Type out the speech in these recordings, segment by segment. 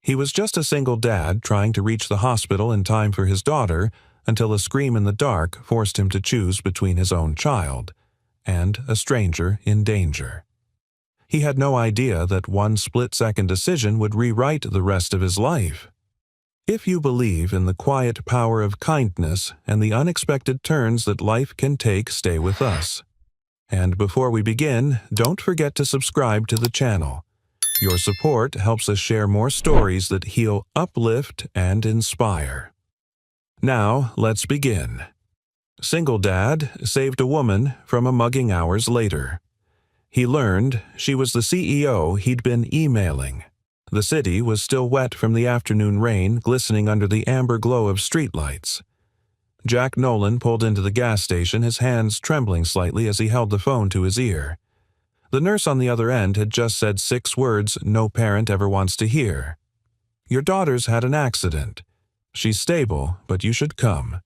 He was just a single dad trying to reach the hospital in time for his daughter until a scream in the dark forced him to choose between his own child and a stranger in danger. He had no idea that one split-second decision would rewrite the rest of his life. If you believe in the quiet power of kindness and the unexpected turns that life can take, stay with us. And before we begin, don't forget to subscribe to the channel. Your support helps us share more stories that heal, uplift, and inspire. Now, let's begin. Single dad saved a woman from a mugging hours later. He learned she was the CEO he'd been emailing. The city was still wet from the afternoon rain, glistening under the amber glow of streetlights. Jack Nolan pulled into the gas station, his hands trembling slightly as he held the phone to his ear. The nurse on the other end had just said 6 words no parent ever wants to hear. "Your daughter's had an accident. She's stable, but you should come.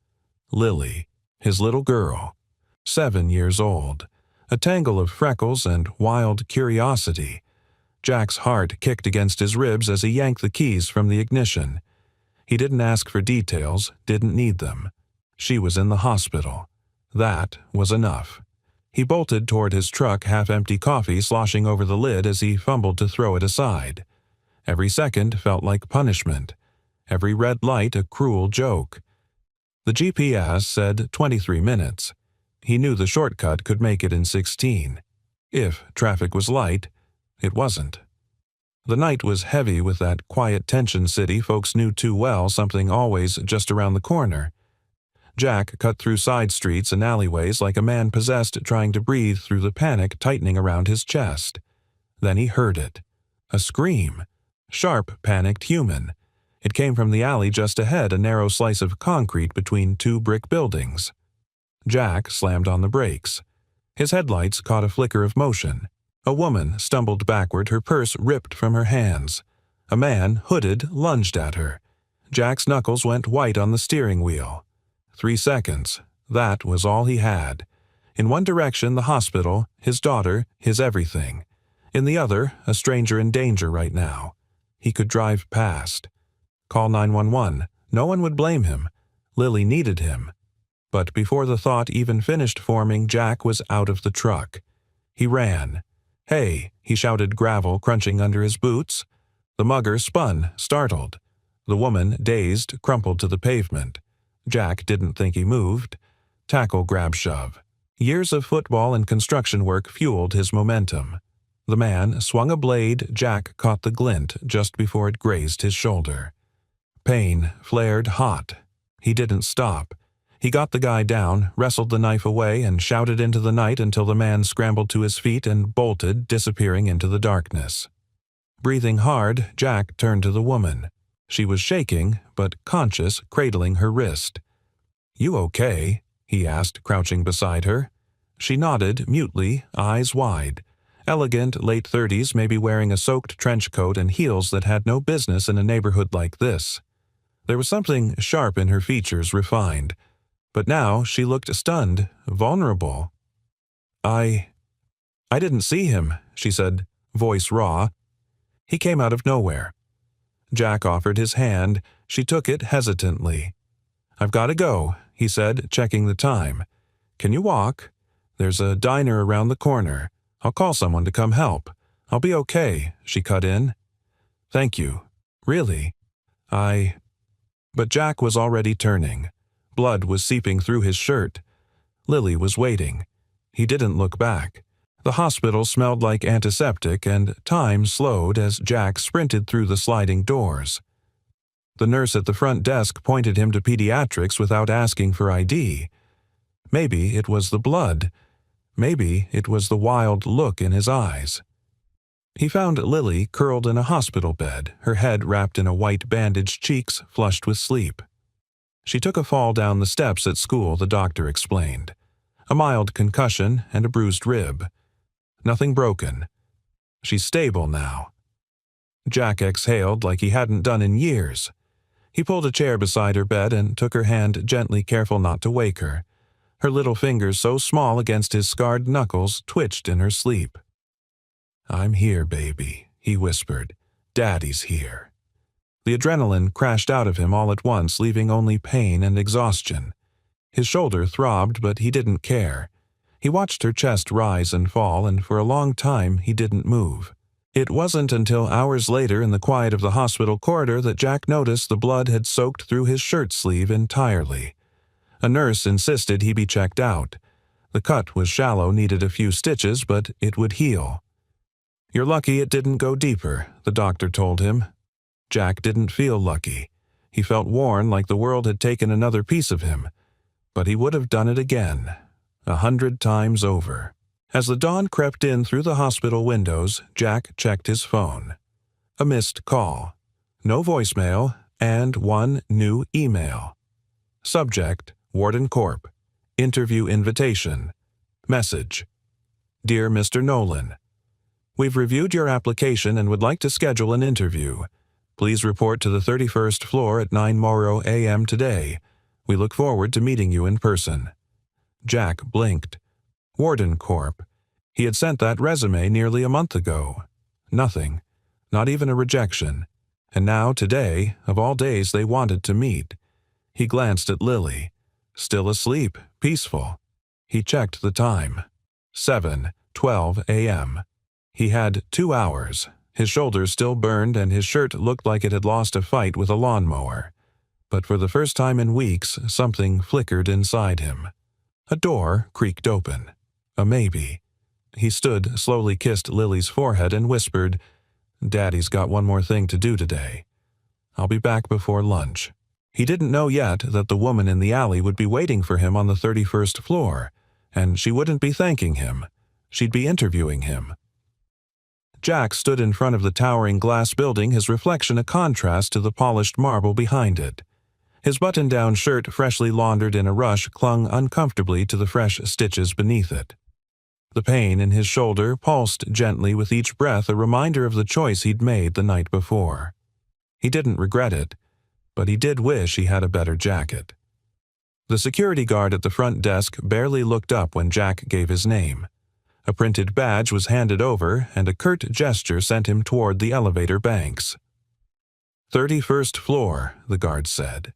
Lily, his little girl, 7 years old, a tangle of freckles and wild curiosity." Jack's heart kicked against his ribs as he yanked the keys from the ignition. He didn't ask for details, didn't need them. She was in the hospital. That was enough. He bolted toward his truck, half-empty coffee sloshing over the lid as he fumbled to throw it aside. Every second felt like punishment. Every red light a cruel joke. The GPS said 23 minutes. He knew the shortcut could make it in 16. If traffic was light, it wasn't. The night was heavy with that quiet tension city folks knew too well, something always just around the corner. Jack cut through side streets and alleyways like a man possessed trying to breathe through the panic tightening around his chest. Then he heard it. A scream. Sharp, panicked human. It came from the alley just ahead, a narrow slice of concrete between 2 brick buildings. Jack slammed on the brakes. His headlights caught a flicker of motion. A woman stumbled backward, her purse ripped from her hands. A man, hooded, lunged at her. Jack's knuckles went white on the steering wheel. 3 seconds. That was all he had. In one direction, the hospital, his daughter, his everything. In the other, a stranger in danger right now. He could drive past. Call 911. No one would blame him. Lily needed him. But before the thought even finished forming, Jack was out of the truck. He ran. "Hey," he shouted, gravel crunching under his boots. The mugger spun, startled. The woman, dazed, crumpled to the pavement. Jack didn't think he moved. Tackle, grab, shove. Years of football and construction work fueled his momentum. The man swung a blade. Jack caught the glint just before it grazed his shoulder. Pain flared hot. He didn't stop. He got the guy down, wrestled the knife away, and shouted into the night until the man scrambled to his feet and bolted, disappearing into the darkness. Breathing hard, Jack turned to the woman. She was shaking, but conscious, cradling her wrist. "You okay?" he asked, crouching beside her. She nodded, mutely, eyes wide. Elegant, late 30s, maybe wearing a soaked trench coat and heels that had no business in a neighborhood like this. There was something sharp in her features, refined. But now she looked stunned, vulnerable. I didn't see him," she said, voice raw. "He came out of nowhere." Jack offered his hand. She took it hesitantly. "I've got to go," he said, checking the time. "Can you walk? There's a diner around the corner. I'll call someone to come help. I'll be okay," she cut in. "Thank you. Really? But Jack was already turning. Blood was seeping through his shirt. Lily was waiting. He didn't look back. The hospital smelled like antiseptic, and time slowed as Jack sprinted through the sliding doors. The nurse at the front desk pointed him to pediatrics without asking for ID. Maybe it was the blood. Maybe it was the wild look in his eyes. He found Lily curled in a hospital bed, her head wrapped in a white bandage, cheeks flushed with sleep. She took a fall down the steps at school, the doctor explained. A mild concussion and a bruised rib. Nothing broken. She's stable now. Jack exhaled like he hadn't done in years. He pulled a chair beside her bed and took her hand gently, careful not to wake her. Her little fingers, so small against his scarred knuckles, twitched in her sleep. "I'm here, baby," he whispered. "Daddy's here." The adrenaline crashed out of him all at once, leaving only pain and exhaustion. His shoulder throbbed, but he didn't care. He watched her chest rise and fall, and for a long time he didn't move. It wasn't until hours later in the quiet of the hospital corridor that Jack noticed the blood had soaked through his shirt sleeve entirely. A nurse insisted he be checked out. The cut was shallow, needed a few stitches, but it would heal. "You're lucky it didn't go deeper," the doctor told him. Jack didn't feel lucky. He felt worn, like the world had taken another piece of him. But he would have done it again, 100 times over. As the dawn crept in through the hospital windows, Jack checked his phone. A missed call. No voicemail, and one new email. Subject, Warden Corp. Interview invitation. Message. Dear Mr. Nolan, we've reviewed your application and would like to schedule an interview. Please report to the 31st floor at 9 Morrow a.m. today. We look forward to meeting you in person. Jack blinked. Warden Corp. He had sent that resume nearly a month ago. Nothing. Not even a rejection. And now, today, of all days, they wanted to meet. He glanced at Lily. Still asleep, peaceful. He checked the time. 7:12 a.m. He had 2 hours. His shoulders still burned and his shirt looked like it had lost a fight with a lawnmower. But for the first time in weeks, something flickered inside him. A door creaked open. A maybe. He stood, slowly kissed Lily's forehead and whispered, "Daddy's got one more thing to do today. I'll be back before lunch." He didn't know yet that the woman in the alley would be waiting for him on the 31st floor, and she wouldn't be thanking him. She'd be interviewing him. Jack stood in front of the towering glass building, his reflection a contrast to the polished marble behind it. His button-down shirt, freshly laundered in a rush, clung uncomfortably to the fresh stitches beneath it. The pain in his shoulder pulsed gently with each breath, a reminder of the choice he'd made the night before. He didn't regret it, but he did wish he had a better jacket. The security guard at the front desk barely looked up when Jack gave his name. A printed badge was handed over, and a curt gesture sent him toward the elevator banks. 31st floor, the guard said.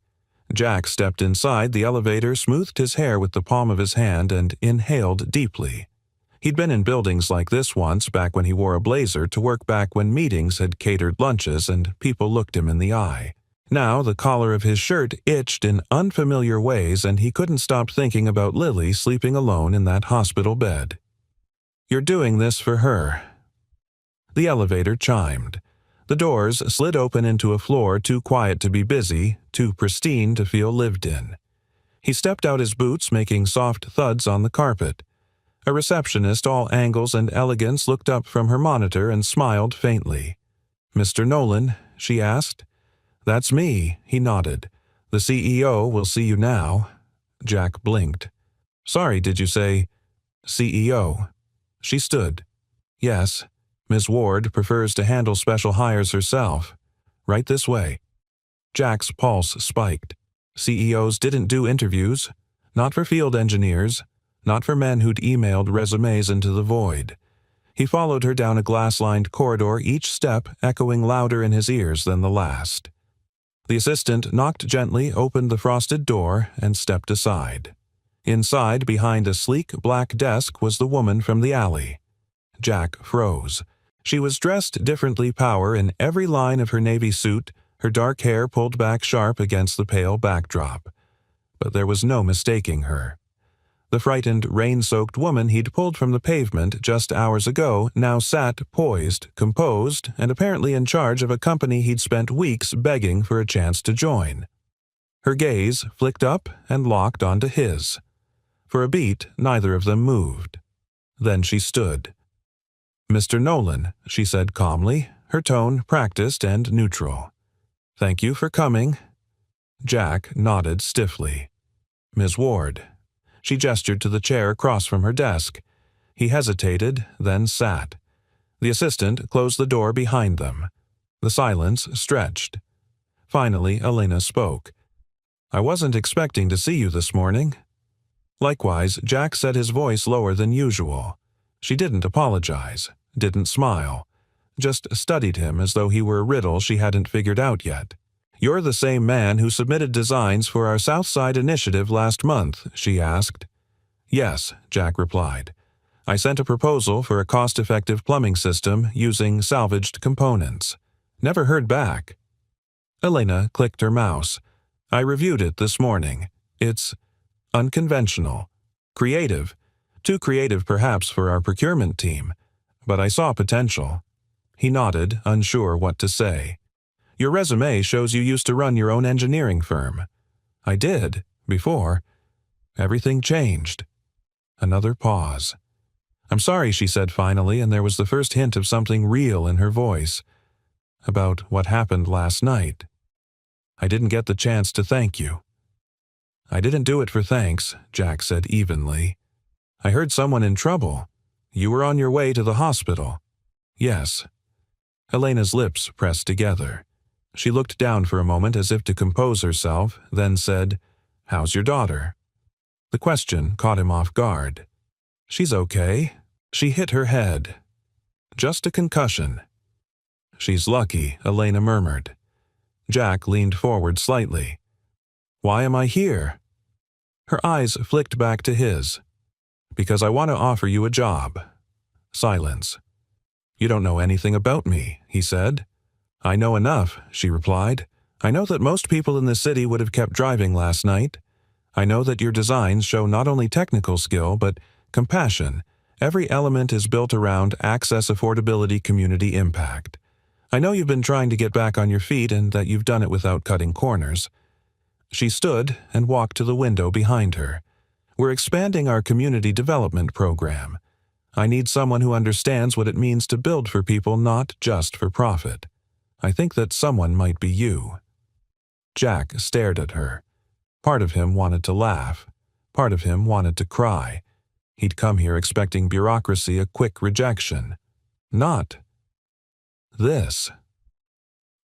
Jack stepped inside the elevator, smoothed his hair with the palm of his hand, and inhaled deeply. He'd been in buildings like this once, back when he wore a blazer to work, back when meetings had catered lunches and people looked him in the eye. Now the collar of his shirt itched in unfamiliar ways, and he couldn't stop thinking about Lily sleeping alone in that hospital bed. "You're doing this for her." The elevator chimed. The doors slid open into a floor too quiet to be busy, too pristine to feel lived in. He stepped out his boots, making soft thuds on the carpet. A receptionist, all angles and elegance, looked up from her monitor and smiled faintly. "Mr. Nolan?" she asked. "That's me," he nodded. "The CEO will see you now." Jack blinked. "Sorry, did you say CEO?" She stood. "Yes. Ms. Ward prefers to handle special hires herself. Right this way." Jack's pulse spiked. CEOs didn't do interviews. Not for field engineers. Not for men who'd emailed resumes into the void. He followed her down a glass-lined corridor, each step echoing louder in his ears than the last. The assistant knocked gently, opened the frosted door, and stepped aside. Inside, behind a sleek black desk, was the woman from the alley. Jack froze. She was dressed differently, power in every line of her navy suit, her dark hair pulled back sharp against the pale backdrop. But there was no mistaking her. The frightened, rain-soaked woman he'd pulled from the pavement just hours ago now sat poised, composed, and apparently in charge of a company he'd spent weeks begging for a chance to join. Her gaze flicked up and locked onto his. For a beat, neither of them moved. Then she stood. "Mr. Nolan," she said calmly, her tone practiced and neutral. "Thank you for coming." Jack nodded stiffly. "Ms. Ward." She gestured to the chair across from her desk. He hesitated, then sat. The assistant closed the door behind them. The silence stretched. Finally, Elena spoke. "I wasn't expecting to see you this morning." Likewise, Jack set his voice lower than usual. She didn't apologize, didn't smile, just studied him as though he were a riddle she hadn't figured out yet. "You're the same man who submitted designs for our Southside initiative last month?" she asked. "Yes," Jack replied. "I sent a proposal for a cost-effective plumbing system using salvaged components. Never heard back." Elena clicked her mouse. "I reviewed it this morning. It's unconventional. Creative. Too creative perhaps for our procurement team. But I saw potential." He nodded, unsure what to say. "Your resume shows you used to run your own engineering firm." "I did, before. Everything changed." Another pause. "I'm sorry," she said finally, and there was the first hint of something real in her voice. "About what happened last night. I didn't get the chance to thank you." "I didn't do it for thanks," Jack said evenly. "I heard someone in trouble. You were on your way to the hospital." "Yes." Elena's lips pressed together. She looked down for a moment as if to compose herself, then said, "How's your daughter?" The question caught him off guard. "She's okay. She hit her head. Just a concussion." "She's lucky," Elena murmured. Jack leaned forward slightly. "Why am I here?" Her eyes flicked back to his. "Because I want to offer you a job." Silence. "You don't know anything about me," he said. "I know enough," she replied. "I know that most people in the city would have kept driving last night. I know that your designs show not only technical skill, but compassion. Every element is built around access, affordability, community impact. I know you've been trying to get back on your feet and that you've done it without cutting corners." She stood and walked to the window behind her. "We're expanding our community development program. I need someone who understands what it means to build for people, not just for profit. I think that someone might be you." Jack stared at her. Part of him wanted to laugh. Part of him wanted to cry. He'd come here expecting bureaucracy, a quick rejection. Not this.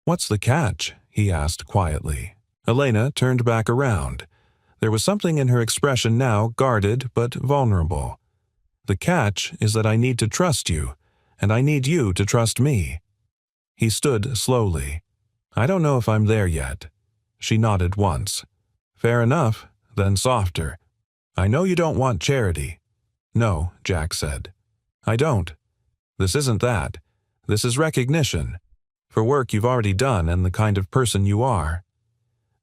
"What's the catch?" he asked quietly. Elena turned back around. There was something in her expression now, guarded but vulnerable. "The catch is that I need to trust you, and I need you to trust me." He stood slowly. "I don't know if I'm there yet." She nodded once. "Fair enough," then softer. "I know you don't want charity." "No," Jack said. "I don't. This isn't that. This is recognition. For work you've already done and the kind of person you are."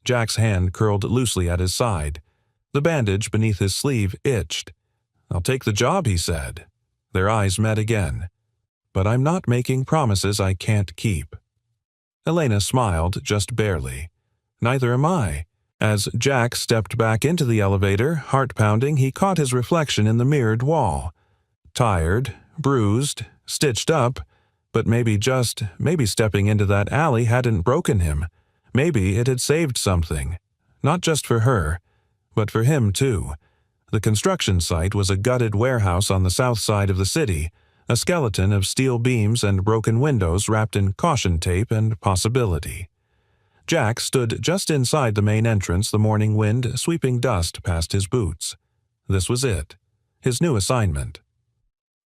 Jack's hand curled loosely at his side. The bandage beneath his sleeve itched. "I'll take the job," he said. Their eyes met again. "But I'm not making promises I can't keep." Elena smiled just barely. "Neither am I." As Jack stepped back into the elevator, heart-pounding, he caught his reflection in the mirrored wall. Tired, bruised, stitched up, but maybe stepping into that alley hadn't broken him. Maybe it had saved something. Not just for her, but for him too. The construction site was a gutted warehouse on the south side of the city, a skeleton of steel beams and broken windows wrapped in caution tape and possibility. Jack stood just inside the main entrance, the morning wind sweeping dust past his boots. This was it. His new assignment.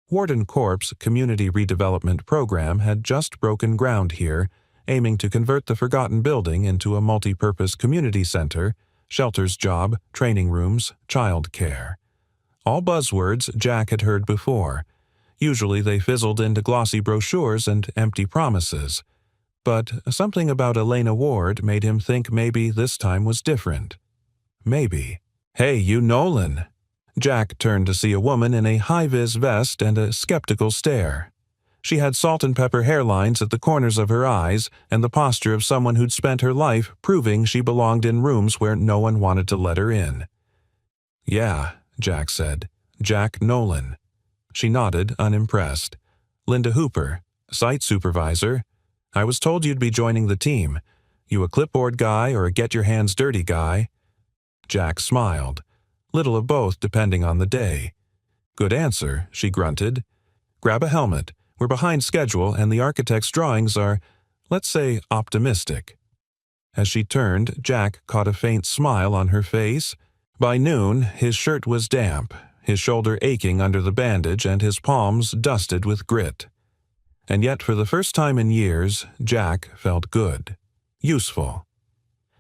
Warden Corp's community redevelopment program had just broken ground here, aiming to convert the forgotten building into a multi-purpose community center, shelters job, training rooms, child care. All buzzwords Jack had heard before. Usually they fizzled into glossy brochures and empty promises. But something about Elena Ward made him think maybe this time was different. Maybe. "Hey, you Nolan!" Jack turned to see a woman in a high-vis vest and a skeptical stare. She had salt and pepper hairlines at the corners of her eyes and the posture of someone who'd spent her life proving she belonged in rooms where no one wanted to let her in. "Yeah," Jack said. "Jack Nolan." She nodded, unimpressed. "Linda Hooper, site supervisor. I was told you'd be joining the team. You a clipboard guy or a get-your-hands-dirty guy?" Jack smiled. Little of both depending on the day. "Good answer," she grunted. "Grab a helmet. We're behind schedule and the architect's drawings are, let's say, optimistic." As she turned, Jack caught a faint smile on her face. By noon, his shirt was damp, his shoulder aching under the bandage and his palms dusted with grit. And yet for the first time in years, Jack felt good. Useful.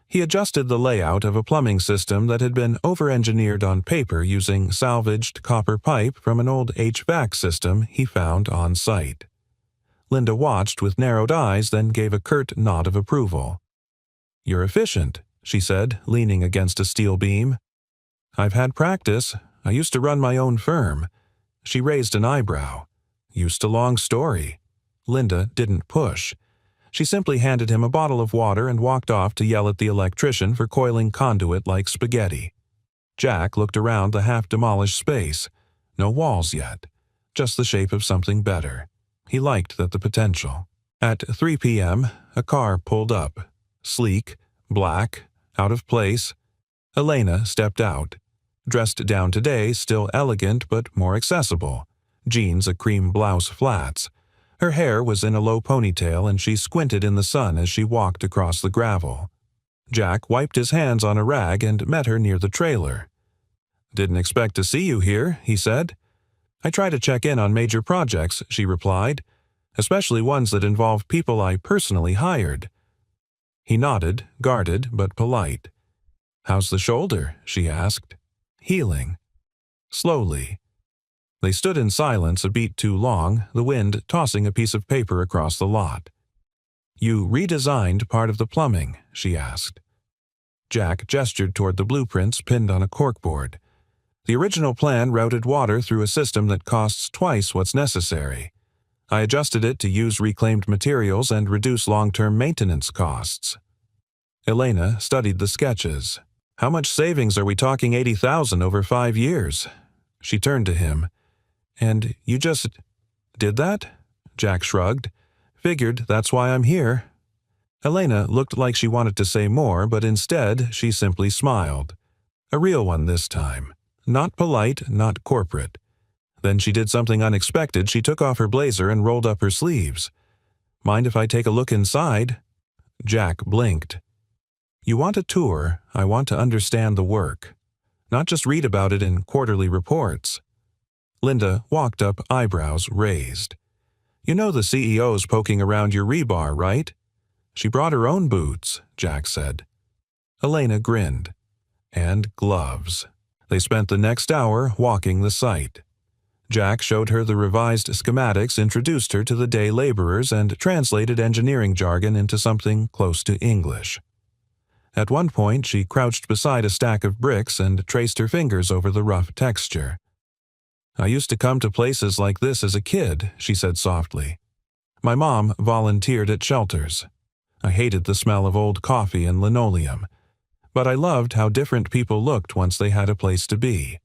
He adjusted the layout of a plumbing system that had been over-engineered on paper using salvaged copper pipe from an old HVAC system he found on site. Linda watched with narrowed eyes, then gave a curt nod of approval. "You're efficient," she said, leaning against a steel beam. "I've had practice. I used to run my own firm." She raised an eyebrow. "Used to long story." Linda didn't push. She simply handed him a bottle of water and walked off to yell at the electrician for coiling conduit like spaghetti. Jack looked around the half-demolished space. No walls yet. Just the shape of something better. He liked that the potential. At 3 p.m., a car pulled up. Sleek, black, out of place. Elena stepped out. Dressed down today, still elegant but more accessible. Jeans, a cream blouse, flats. Her hair was in a low ponytail and she squinted in the sun as she walked across the gravel. Jack wiped his hands on a rag and met her near the trailer. "Didn't expect to see you here," he said. "I try to check in on major projects," she replied, "especially ones that involve people I personally hired." He nodded, guarded but polite. "How's the shoulder?" she asked. "Healing." Slowly. They stood in silence a beat too long, the wind tossing a piece of paper across the lot. "You redesigned part of the plumbing?" she asked. Jack gestured toward the blueprints pinned on a corkboard. "The original plan routed water through a system that costs twice what's necessary. I adjusted it to use reclaimed materials and reduce long-term maintenance costs." Elena studied the sketches. "How much savings are we talking? 80,000 over 5 years. She turned to him. "And you just did that?" Jack shrugged. "Figured that's why I'm here." Elena looked like she wanted to say more, but instead she simply smiled. A real one this time. Not polite, not corporate. Then she did something unexpected. She took off her blazer and rolled up her sleeves. "Mind if I take a look inside?" Jack blinked. "You want a tour, I want to understand the work. Not just read about it in quarterly reports." Linda walked up, eyebrows raised. "You know the CEO's poking around your rebar, right?" "She brought her own boots," Jack said. Elena grinned. "And gloves." They spent the next hour walking the site. Jack showed her the revised schematics, introduced her to the day laborers, and translated engineering jargon into something close to English. At one point, she crouched beside a stack of bricks and traced her fingers over the rough texture. "I used to come to places like this as a kid," she said softly. "My mom volunteered at shelters. I hated the smell of old coffee and linoleum, but I loved how different people looked once they had a place to be."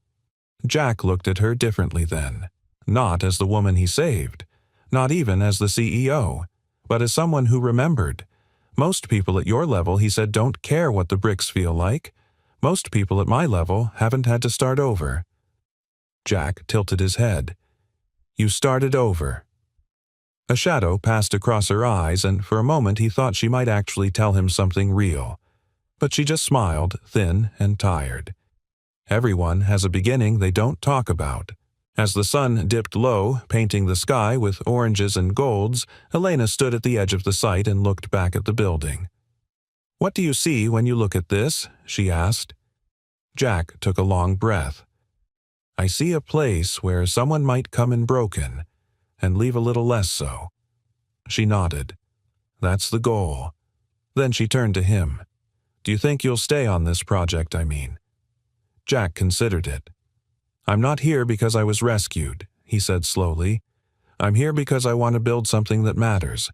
Jack looked at her differently then. Not as the woman he saved. Not even as the CEO. But as someone who remembered. "Most people at your level," he said, "don't care what the bricks feel like. Most people at my level haven't had to start over." Jack tilted his head. "You started over." A shadow passed across her eyes, and for a moment he thought she might actually tell him something real. But she just smiled, thin and tired. Everyone has a beginning they don't talk about. As the sun dipped low, painting the sky with oranges and golds, Elena stood at the edge of the site and looked back at the building. "What do you see when you look at this?" she asked. Jack took a long breath. "I see a place where someone might come in broken, and leave a little less so." She nodded. "That's the goal." Then she turned to him. "Do you think you'll stay on this project, I mean?" Jack considered it. "I'm not here because I was rescued," he said slowly. "I'm here because I want to build something that matters.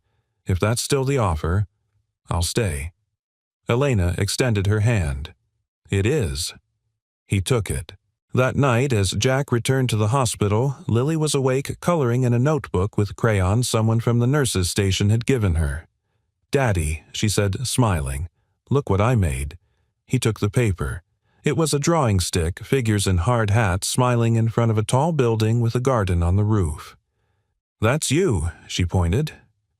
If that's still the offer, I'll stay." Elena extended her hand. "It is." He took it. That night, as Jack returned to the hospital, Lily was awake coloring in a notebook with crayons someone from the nurses' station had given her. "Daddy," she said, smiling, "look what I made." He took the paper. It was a drawing stick, figures in hard hats smiling in front of a tall building with a garden on the roof. "That's you," she pointed.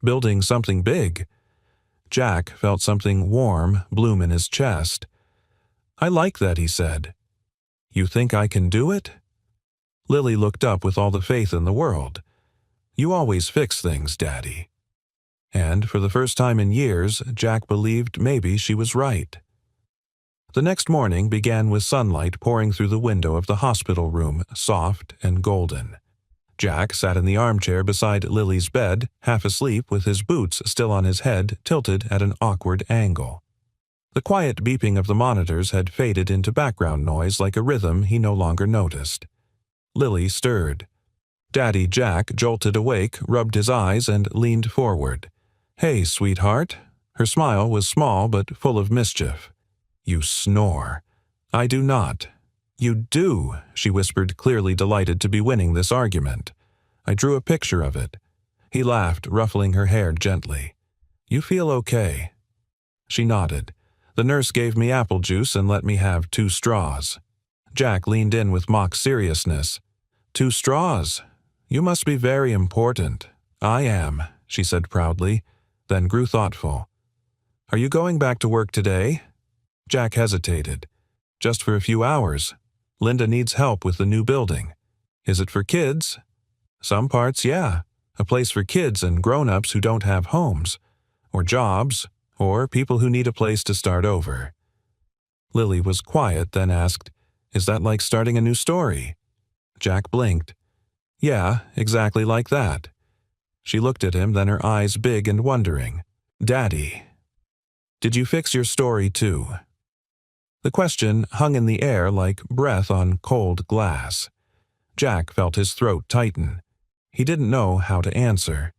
"Building something big." Jack felt something warm bloom in his chest. "I like that," he said. "You think I can do it?" Lily looked up with all the faith in the world. "You always fix things, Daddy." And for the first time in years, Jack believed maybe she was right. The next morning began with sunlight pouring through the window of the hospital room, soft and golden. Jack sat in the armchair beside Lily's bed, half asleep with his boots still on his head, tilted at an awkward angle. The quiet beeping of the monitors had faded into background noise like a rhythm he no longer noticed. Lily stirred. Daddy Jack jolted awake, rubbed his eyes, and leaned forward. "Hey, sweetheart." Her smile was small but full of mischief. "You snore." "I do not." "You do," she whispered, clearly delighted to be winning this argument. "I drew a picture of it." He laughed, ruffling her hair gently. "You feel okay." She nodded. "The nurse gave me apple juice and let me have 2 straws." Jack leaned in with mock seriousness. 2 straws? You must be very important." "I am," she said proudly, then grew thoughtful. "Are you going back to work today?" Jack hesitated. "Just for a few hours. Linda needs help with the new building." "Is it for kids?" "Some parts, yeah. A place for kids and grown-ups who don't have homes, or jobs, or people who need a place to start over." Lily was quiet, then asked, "Is that like starting a new story?" Jack blinked. "Yeah, exactly like that." She looked at him, then her eyes big and wondering. "Daddy, did you fix your story too?" The question hung in the air like breath on cold glass. Jack felt his throat tighten. He didn't know how to answer.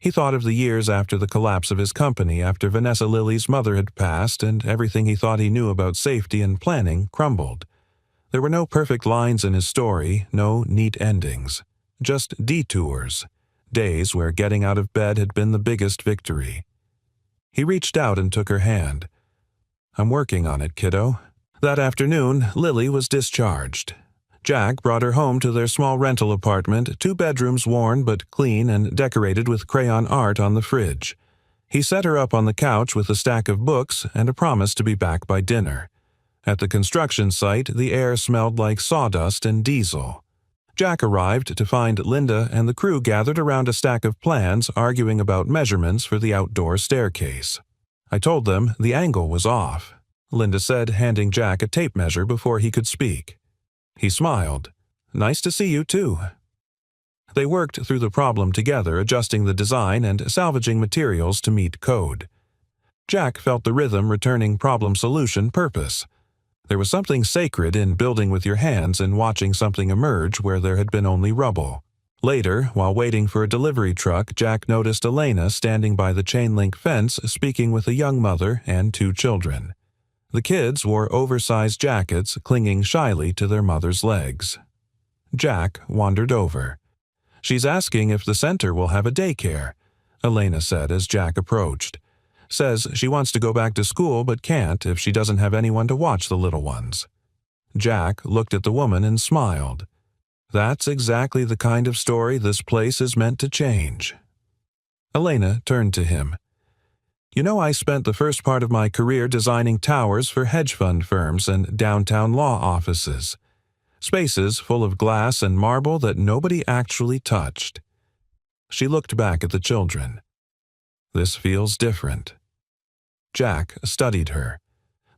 He thought of the years after the collapse of his company, after Vanessa Lily's mother had passed, and everything he thought he knew about safety and planning crumbled. There were no perfect lines in his story, no neat endings. Just detours, days where getting out of bed had been the biggest victory. He reached out and took her hand. "I'm working on it, kiddo." That afternoon, Lily was discharged. Jack brought her home to their small rental apartment, 2 bedrooms worn but clean and decorated with crayon art on the fridge. He set her up on the couch with a stack of books and a promise to be back by dinner. At the construction site, the air smelled like sawdust and diesel. Jack arrived to find Linda and the crew gathered around a stack of plans arguing about measurements for the outdoor staircase. "I told them the angle was off," Linda said, handing Jack a tape measure before he could speak. He smiled. "Nice to see you, too." They worked through the problem together, adjusting the design and salvaging materials to meet code. Jack felt the rhythm returning problem-solution purpose. There was something sacred in building with your hands and watching something emerge where there had been only rubble. Later, while waiting for a delivery truck, Jack noticed Elena standing by the chain-link fence speaking with a young mother and 2 children. The kids wore oversized jackets, clinging shyly to their mother's legs. Jack wandered over. "She's asking if the center will have a daycare," Elena said as Jack approached. "Says she wants to go back to school but can't if she doesn't have anyone to watch the little ones." Jack looked at the woman and smiled. "That's exactly the kind of story this place is meant to change." Elena turned to him. "You know, I spent the first part of my career designing towers for hedge fund firms and downtown law offices. Spaces full of glass and marble that nobody actually touched." She looked back at the children. "This feels different." Jack studied her.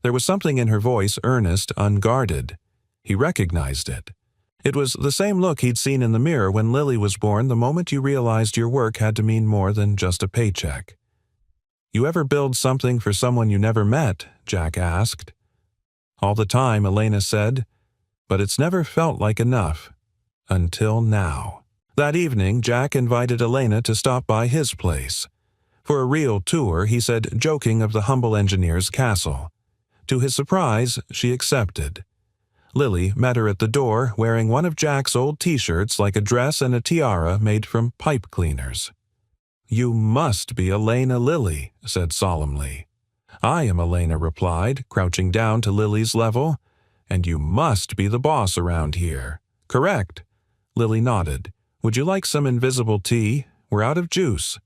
There was something in her voice earnest, unguarded. He recognized it. It was the same look he'd seen in the mirror when Lily was born, the moment you realized your work had to mean more than just a paycheck. "You ever build something for someone you never met?" Jack asked. "All the time," Elena said, "but it's never felt like enough. Until now." That evening, Jack invited Elena to stop by his place. For a real tour, he said, joking of the humble engineer's castle. To his surprise, she accepted. Lily met her at the door, wearing one of Jack's old T-shirts like a dress and a tiara made from pipe cleaners. "You must be Elena Lilly," said solemnly. "I am," Elena replied, crouching down to Lily's level. "And you must be the boss around here." "Correct." Lily nodded. "Would you like some invisible tea? We're out of juice."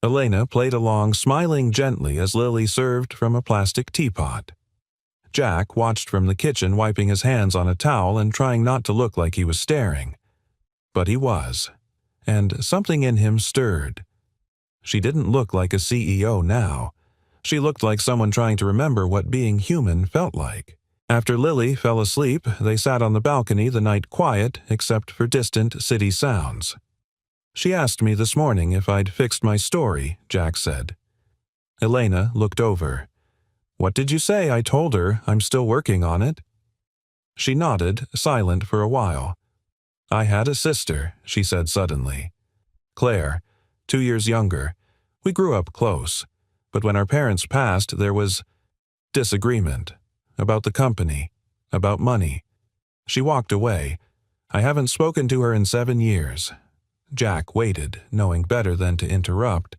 Elena played along, smiling gently as Lily served from a plastic teapot. Jack watched from the kitchen, wiping his hands on a towel and trying not to look like he was staring. But he was. and something in him stirred. She didn't look like a CEO now. She looked like someone trying to remember what being human felt like. After Lily fell asleep, they sat on the balcony the night quiet except for distant city sounds. "She asked me this morning if I'd fixed my story," Jack said. Elena looked over. "What did you say?" I told her. "I'm still working on it." She nodded, silent for a while. "I had a sister," she said suddenly. "Claire, 2 years younger. We grew up close. But when our parents passed, there was disagreement. About the company. About money. She walked away. I haven't spoken to her in 7 years." Jack waited, knowing better than to interrupt.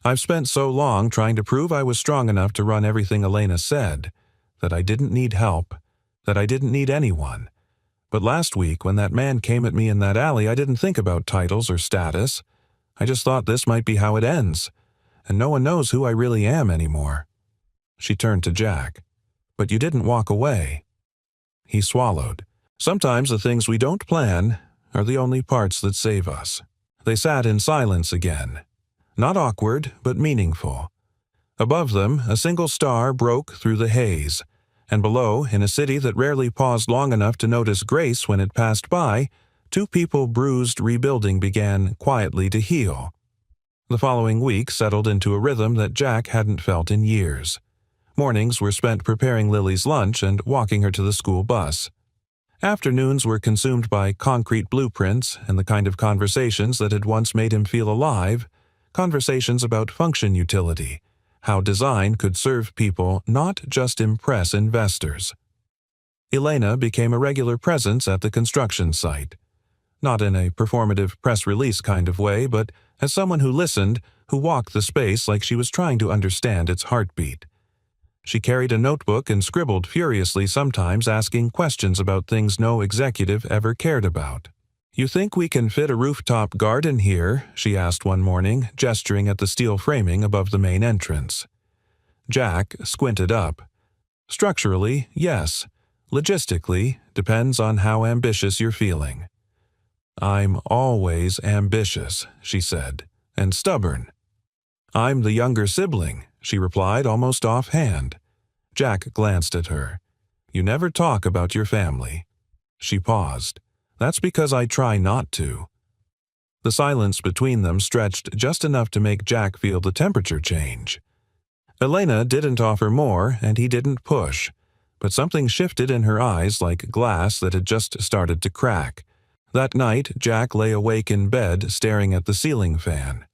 "I've spent so long trying to prove I was strong enough to run everything Elena said, that I didn't need help, that I didn't need anyone. But last week, when that man came at me in that alley, I didn't think about titles or status. I just thought this might be how it ends, and no one knows who I really am anymore." She turned to Jack. "But you didn't walk away." He swallowed. "Sometimes the things we don't plan are the only parts that save us." They sat in silence again. Not awkward, but meaningful. Above them, a single star broke through the haze, and below, in a city that rarely paused long enough to notice grace when it passed by, 2 people bruised rebuilding began quietly to heal. The following week settled into a rhythm that Jack hadn't felt in years. Mornings were spent preparing Lily's lunch and walking her to the school bus. Afternoons were consumed by concrete blueprints and the kind of conversations that had once made him feel alive, conversations about function utility, how design could serve people, not just impress investors. Elena became a regular presence at the construction site. Not in a performative press release kind of way, but as someone who listened, who walked the space like she was trying to understand its heartbeat. She carried a notebook and scribbled furiously, sometimes asking questions about things no executive ever cared about. "You think we can fit a rooftop garden here?" she asked one morning, gesturing at the steel framing above the main entrance. Jack squinted up. "Structurally, yes. Logistically, depends on how ambitious you're feeling." "I'm always ambitious," she said, "and stubborn." "I'm the younger sibling," she replied almost offhand. Jack glanced at her. "You never talk about your family." She paused. "That's because I try not to." The silence between them stretched just enough to make Jack feel the temperature change. Elena didn't offer more, and he didn't push, but something shifted in her eyes like glass that had just started to crack. That night, Jack lay awake in bed staring at the ceiling fan.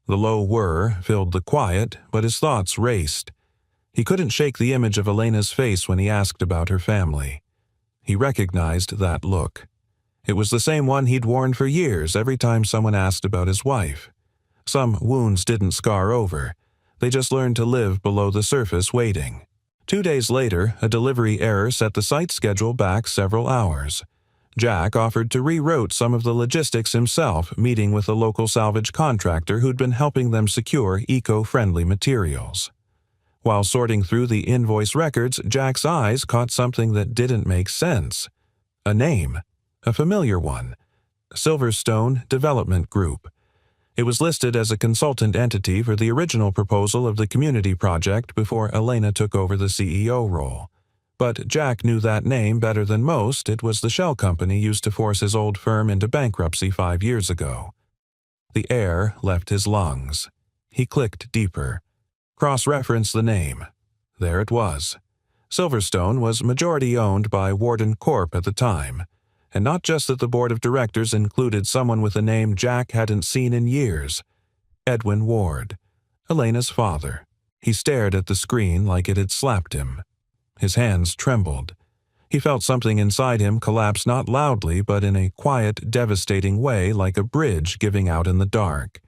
The low whir filled the quiet, but his thoughts raced. He couldn't shake the image of Elena's face when he asked about her family. He recognized that look. It was the same one he'd worn for years every time someone asked about his wife. Some wounds didn't scar over. They just learned to live below the surface waiting. 2 days later, a delivery error set the site schedule back several hours. Jack offered to reroute some of the logistics himself, meeting with a local salvage contractor who'd been helping them secure eco-friendly materials. While sorting through the invoice records, Jack's eyes caught something that didn't make sense. A name. A familiar one. Silverstone Development Group. It was listed as a consultant entity for the original proposal of the community project before Elena took over the CEO role. But Jack knew that name better than most. It was the shell company used to force his old firm into bankruptcy 5 years ago. The air left his lungs. He clicked deeper. Cross-referenced the name. There it was. Silverstone was majority-owned by Warden Corp at the time, and not just that the board of directors included someone with a name Jack hadn't seen in years. Edwin Ward, Elena's father. He stared at the screen like it had slapped him. His hands trembled. He felt something inside him collapse not loudly but in a quiet, devastating way like a bridge giving out in the dark.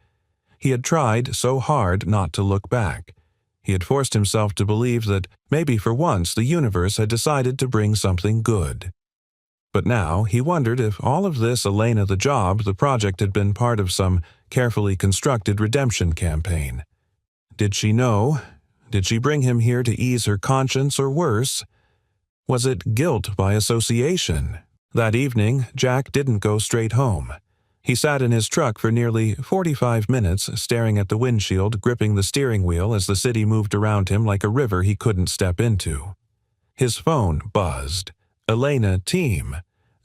He had tried so hard not to look back. He had forced himself to believe that maybe for once the universe had decided to bring something good. But now he wondered if all of this Elena the job, the project had been part of some carefully constructed redemption campaign. Did she know? Did she bring him here to ease her conscience or worse? Was it guilt by association? That evening, Jack didn't go straight home. He sat in his truck for nearly 45 minutes, staring at the windshield, gripping the steering wheel as the city moved around him like a river he couldn't step into. His phone buzzed. "Elena, team.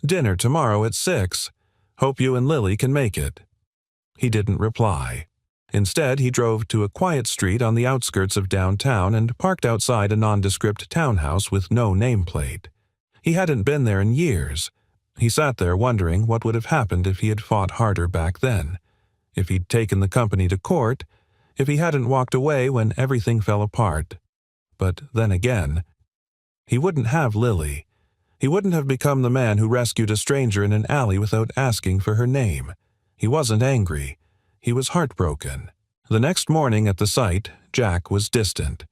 Dinner tomorrow at 6. Hope you and Lily can make it." He didn't reply. Instead, he drove to a quiet street on the outskirts of downtown and parked outside a nondescript townhouse with no nameplate. He hadn't been there in years. He sat there wondering what would have happened if he had fought harder back then, if he'd taken the company to court, if he hadn't walked away when everything fell apart. But then again, he wouldn't have Lily. He wouldn't have become the man who rescued a stranger in an alley without asking for her name. He wasn't angry. He was heartbroken. The next morning at the site, Jack was distant.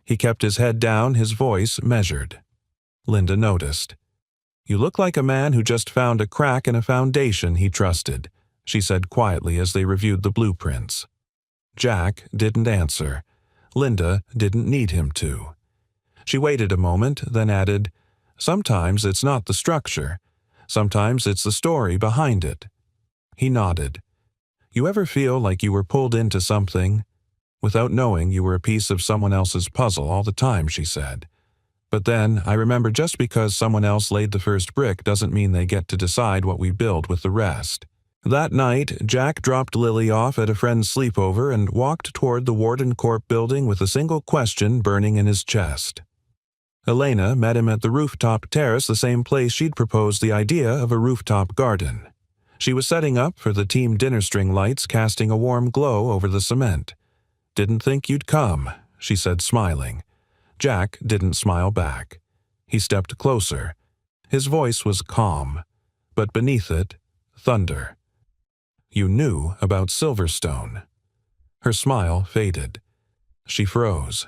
He kept his head down, his voice measured. Linda noticed. "You look like a man who just found a crack in a foundation he trusted," she said quietly as they reviewed the blueprints. Jack didn't answer. Linda didn't need him to. She waited a moment, then added, "Sometimes it's not the structure. Sometimes it's the story behind it." He nodded. "You ever feel like you were pulled into something without knowing you were a piece of someone else's puzzle all the time?" she said. "But then, I remember just because someone else laid the first brick doesn't mean they get to decide what we build with the rest." That night, Jack dropped Lily off at a friend's sleepover and walked toward the Warden Corp building with a single question burning in his chest. Elena met him at the rooftop terrace, the same place she'd proposed the idea of a rooftop garden. She was setting up for the team dinner string lights casting a warm glow over the cement. "Didn't think you'd come," she said, smiling. Jack didn't smile back. He stepped closer. His voice was calm, but beneath it, thunder. "You knew about Silverstone." Her smile faded. She froze.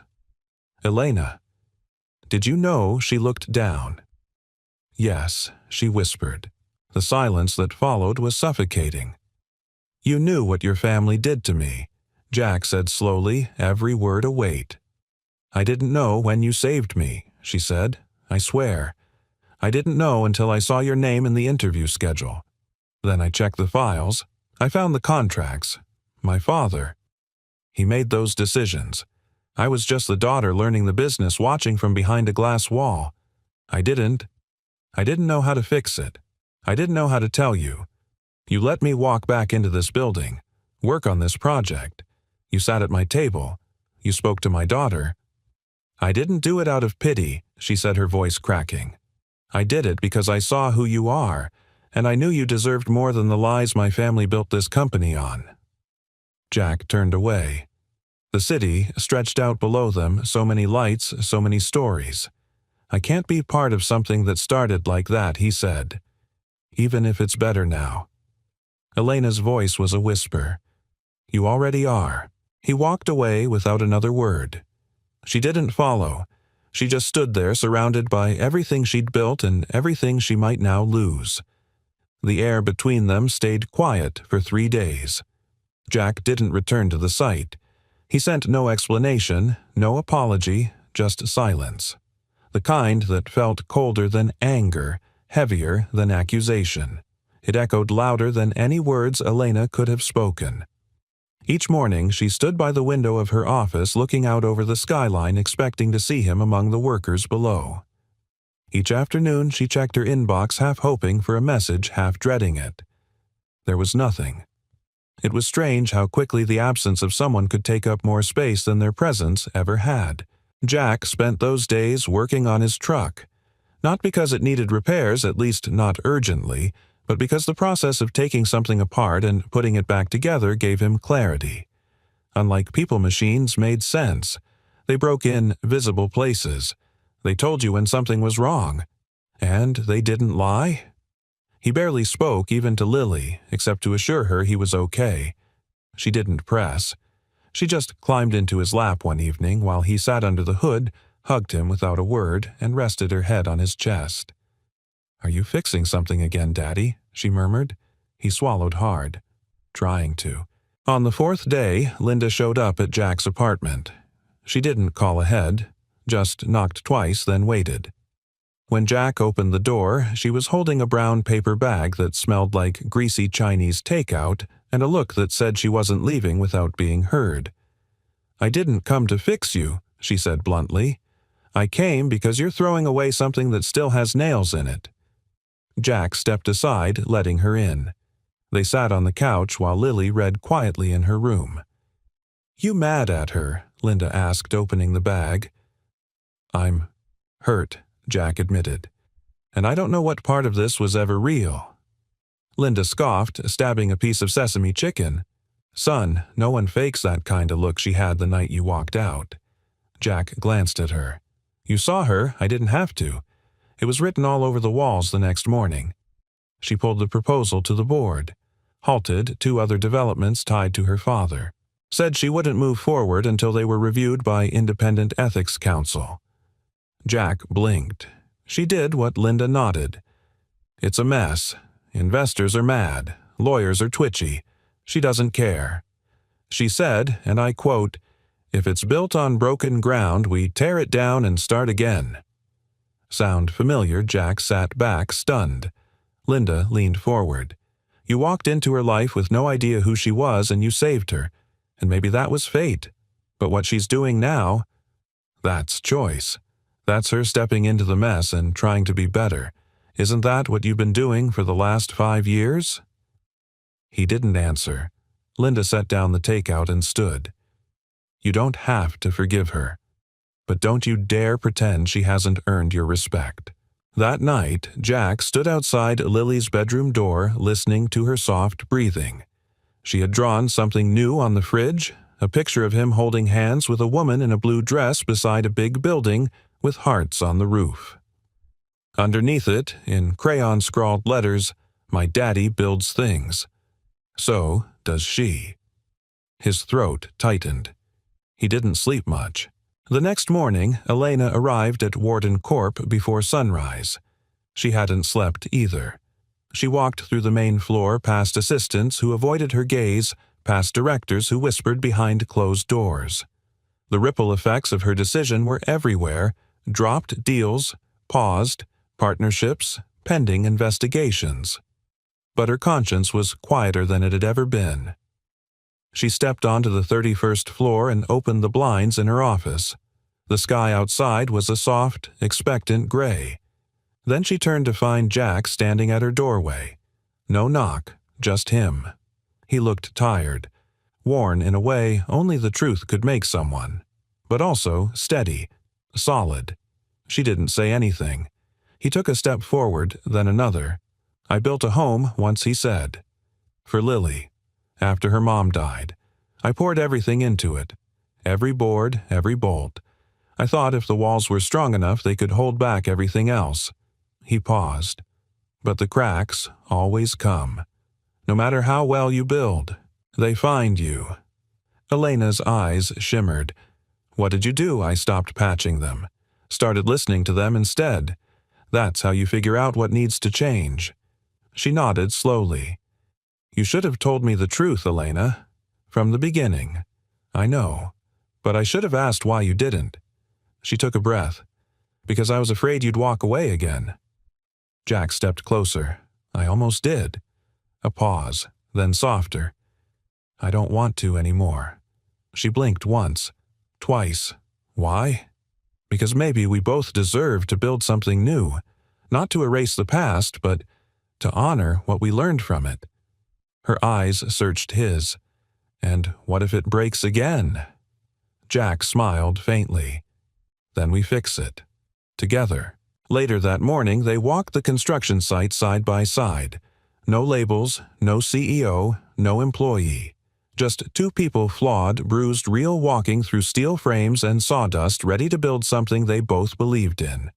"Elena, did you know?" She looked down. "Yes," she whispered. The silence that followed was suffocating. "You knew what your family did to me," Jack said slowly, every word a weight. "I didn't know when you saved me," she said. "I swear. I didn't know until I saw your name in the interview schedule. Then I checked the files. I found the contracts. My father. He made those decisions. I was just the daughter learning the business, watching from behind a glass wall. I didn't know how to fix it. I didn't know how to tell you. You let me walk back into this building, work on this project. You sat at my table. You spoke to my daughter. I didn't do it out of pity," she said, her voice cracking. "I did it because I saw who you are, and I knew you deserved more than the lies my family built this company on." Jack turned away. The city stretched out below them, so many lights, so many stories. "I can't be part of something that started like that," he said. "Even if it's better now." Elena's voice was a whisper. "You already are." He walked away without another word. She didn't follow. She just stood there, surrounded by everything she'd built and everything she might now lose. The air between them stayed quiet for 3 days. Jack didn't return to the site. He sent no explanation, no apology, just silence. The kind that felt colder than anger, heavier than accusation. It echoed louder than any words Elena could have spoken. Each morning, she stood by the window of her office looking out over the skyline, expecting to see him among the workers below. Each afternoon, she checked her inbox, half hoping for a message, half dreading it. There was nothing. It was strange how quickly the absence of someone could take up more space than their presence ever had. Jack spent those days working on his truck. Not because it needed repairs, at least not urgently, but because the process of taking something apart and putting it back together gave him clarity. Unlike people machines, made sense. They broke in visible places. They told you when something was wrong. And they didn't lie? He barely spoke even to Lily, except to assure her he was okay. She didn't press. She just climbed into his lap one evening while he sat under the hood, hugged him without a word, and rested her head on his chest. "Are you fixing something again, Daddy?" she murmured. He swallowed hard. Trying to. On the 4th day, Linda showed up at Jack's apartment. She didn't call ahead, just knocked twice, then waited. When Jack opened the door, she was holding a brown paper bag that smelled like greasy Chinese takeout and a look that said she wasn't leaving without being heard. "I didn't come to fix you," she said bluntly. "I came because you're throwing away something that still has nails in it." Jack stepped aside, letting her in. They sat on the couch while Lily read quietly in her room. "You mad at her?" Linda asked, opening the bag. "I'm hurt," Jack admitted. "And I don't know what part of this was ever real." Linda scoffed, stabbing a piece of sesame chicken. "Son, no one fakes that kind of look she had the night you walked out." Jack glanced at her. "You saw her, I didn't have to. It was written all over the walls the next morning." She pulled the proposal to the board, halted 2 other developments tied to her father, said she wouldn't move forward until they were reviewed by independent ethics counsel. Jack blinked. She did what Linda nodded. "It's a mess. Investors are mad. Lawyers are twitchy. She doesn't care." She said, and I quote, "If it's built on broken ground, we tear it down and start again." Sound familiar? Jack sat back, stunned. Linda leaned forward. "You walked into her life with no idea who she was and you saved her. And maybe that was fate. But what she's doing now, that's choice. That's her stepping into the mess and trying to be better. Isn't that what you've been doing for the last 5 years?" He didn't answer. Linda set down the takeout and stood. "You don't have to forgive her. But don't you dare pretend she hasn't earned your respect." That night, Jack stood outside Lily's bedroom door, listening to her soft breathing. She had drawn something new on the fridge, a picture of him holding hands with a woman in a blue dress beside a big building with hearts on the roof. Underneath it, in crayon-scrawled letters, "My daddy builds things. So does she." His throat tightened. He didn't sleep much. The next morning, Elena arrived at Warden Corp before sunrise. She hadn't slept either. She walked through the main floor past assistants who avoided her gaze, past directors who whispered behind closed doors. The ripple effects of her decision were everywhere: dropped deals, paused, partnerships, pending investigations. But her conscience was quieter than it had ever been. She stepped onto the 31st floor and opened the blinds in her office. The sky outside was a soft, expectant gray. Then she turned to find Jack standing at her doorway. No knock, just him. He looked tired, worn in a way only the truth could make someone, but also steady, solid. She didn't say anything. He took a step forward, then another. "I built a home once," he said. "For Lily. After her mom died. I poured everything into it. Every board, every bolt. I thought if the walls were strong enough they could hold back everything else." He paused. "But the cracks always come. No matter how well you build, they find you." Elena's eyes shimmered. "What did you do?" "I stopped patching them. Started listening to them instead. That's how you figure out what needs to change." She nodded slowly. "You should have told me the truth, Elena. From the beginning. I know. But I should have asked why you didn't." She took a breath. "Because I was afraid you'd walk away again." Jack stepped closer. "I almost did." A pause, then softer. "I don't want to anymore." She blinked once, twice. "Why?" "Because maybe we both deserve to build something new. Not to erase the past, but to honor what we learned from it." Her eyes searched his. "And what if it breaks again?" Jack smiled faintly. "Then we fix it. Together." Later that morning, they walked the construction site side by side. No labels, no CEO, no employee. Just 2 people flawed, bruised, real walking through steel frames and sawdust ready to build something they both believed in.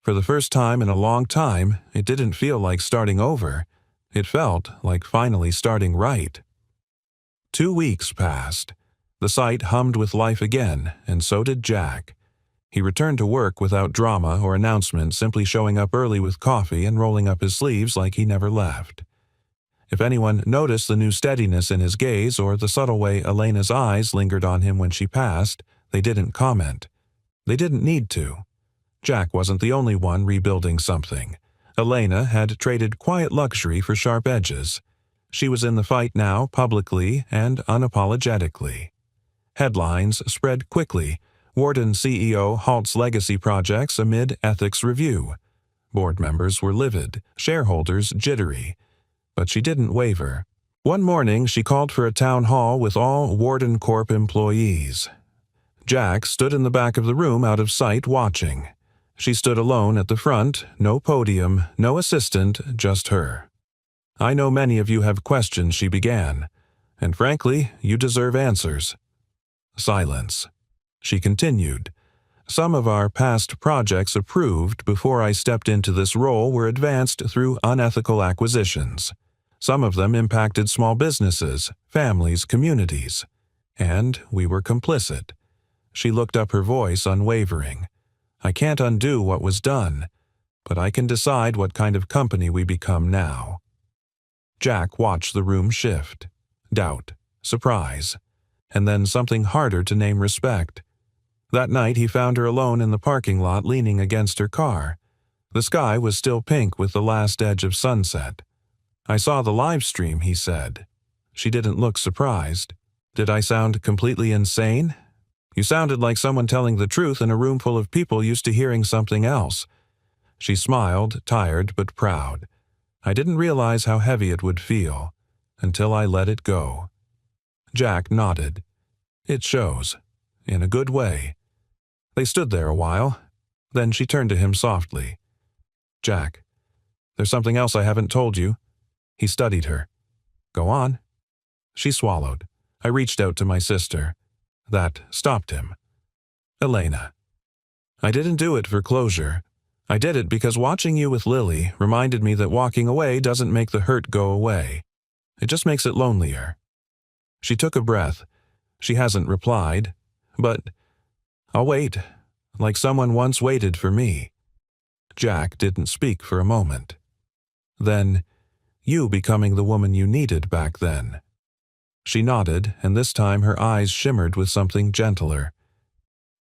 For the first time in a long time, it didn't feel like starting over. It felt like finally starting right. 2 weeks passed. The site hummed with life again, and so did Jack. He returned to work without drama or announcement, simply showing up early with coffee and rolling up his sleeves like he never left. If anyone noticed the new steadiness in his gaze or the subtle way Elena's eyes lingered on him when she passed, they didn't comment. They didn't need to. Jack wasn't the only one rebuilding something. Elena had traded quiet luxury for sharp edges. She was in the fight now publicly and unapologetically. Headlines spread quickly. Warden CEO halts legacy projects amid ethics review. Board members were livid, shareholders jittery. But she didn't waver. One morning, she called for a town hall with all Warden Corp employees. Jack stood in the back of the room out of sight watching. She stood alone at the front, no podium, no assistant, just her. "I know many of you have questions," she began, "and frankly, you deserve answers." Silence. She continued, "Some of our past projects approved before I stepped into this role were advanced through unethical acquisitions. Some of them impacted small businesses, families, communities. And we were complicit." She looked up, her voice unwavering. "I can't undo what was done, but I can decide what kind of company we become now." Jack watched the room shift. Doubt, surprise, and then something harder to name, respect. That night he found her alone in the parking lot leaning against her car. The sky was still pink with the last edge of sunset. "I saw the live stream," he said. She didn't look surprised. "Did I sound completely insane?" "You sounded like someone telling the truth in a room full of people used to hearing something else." She smiled, tired but proud. "I didn't realize how heavy it would feel, until I let it go." Jack nodded. "It shows. In a good way." They stood there a while. Then she turned to him softly. "Jack, there's something else I haven't told you." He studied her. "Go on." She swallowed. "I reached out to my sister. That stopped him." "Elena." "I didn't do it for closure. I did it because watching you with Lily reminded me that walking away doesn't make the hurt go away. It just makes it lonelier." She took a breath. She hasn't replied. "But I'll wait, like someone once waited for me." Jack didn't speak for a moment. "Then, you becoming the woman you needed back then." She nodded, and this time her eyes shimmered with something gentler.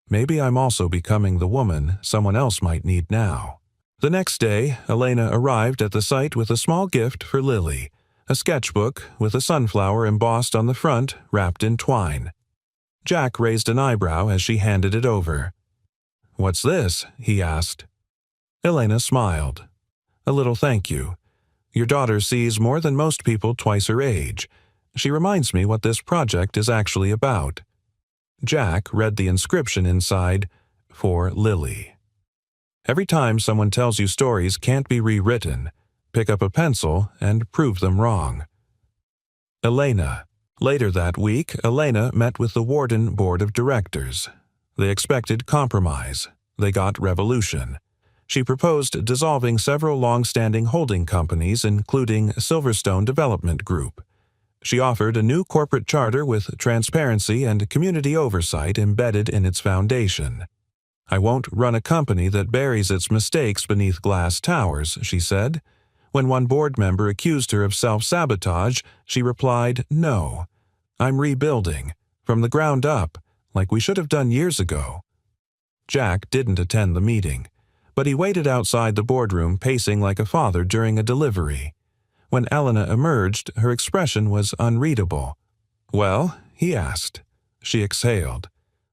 "Maybe I'm also becoming the woman someone else might need now." The next day, Elena arrived at the site with a small gift for Lily, a sketchbook with a sunflower embossed on the front, wrapped in twine. Jack raised an eyebrow as she handed it over. "What's this?" he asked. Elena smiled. "A little thank you. Your daughter sees more than most people twice her age. She reminds me what this project is actually about." Jack read the inscription inside, "For Lily." Every time someone tells you stories can't be rewritten, pick up a pencil and prove them wrong. Elena. Later that week, Elena met with the Warden Board of Directors. They expected compromise. They got revolution. She proposed dissolving several long-standing holding companies, including Silverstone Development Group. She offered a new corporate charter with transparency and community oversight embedded in its foundation. "I won't run a company that buries its mistakes beneath glass towers," she said. When one board member accused her of self-sabotage, she replied, "No. I'm rebuilding, from the ground up, like we should have done years ago." Jack didn't attend the meeting, but he waited outside the boardroom pacing like a father during a delivery. When Elena emerged, her expression was unreadable. "Well?" he asked. She exhaled.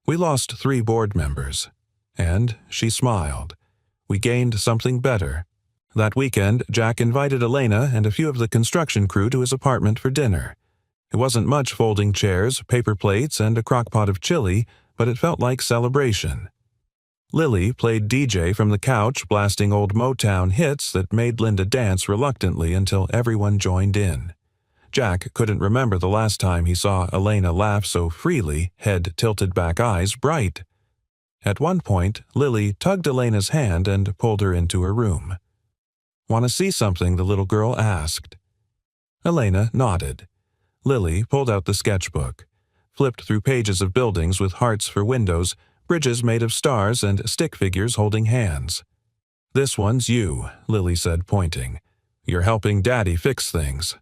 "We lost 3 board members." And she smiled. "We gained something better." That weekend, Jack invited Elena and a few of the construction crew to his apartment for dinner. It wasn't much: folding chairs, paper plates, and a crock-pot of chili, but it felt like celebration. Lily played DJ from the couch, blasting old Motown hits that made Linda dance reluctantly until everyone joined in. Jack couldn't remember the last time he saw Elena laugh so freely, head tilted back, eyes bright. At one point, Lily tugged Elena's hand and pulled her into her room. "Want to see something?" the little girl asked. Elena nodded. Lily pulled out the sketchbook, flipped through pages of buildings with hearts for windows, bridges made of stars, and stick figures holding hands. "This one's you," Lily said, pointing. "You're helping Daddy fix things."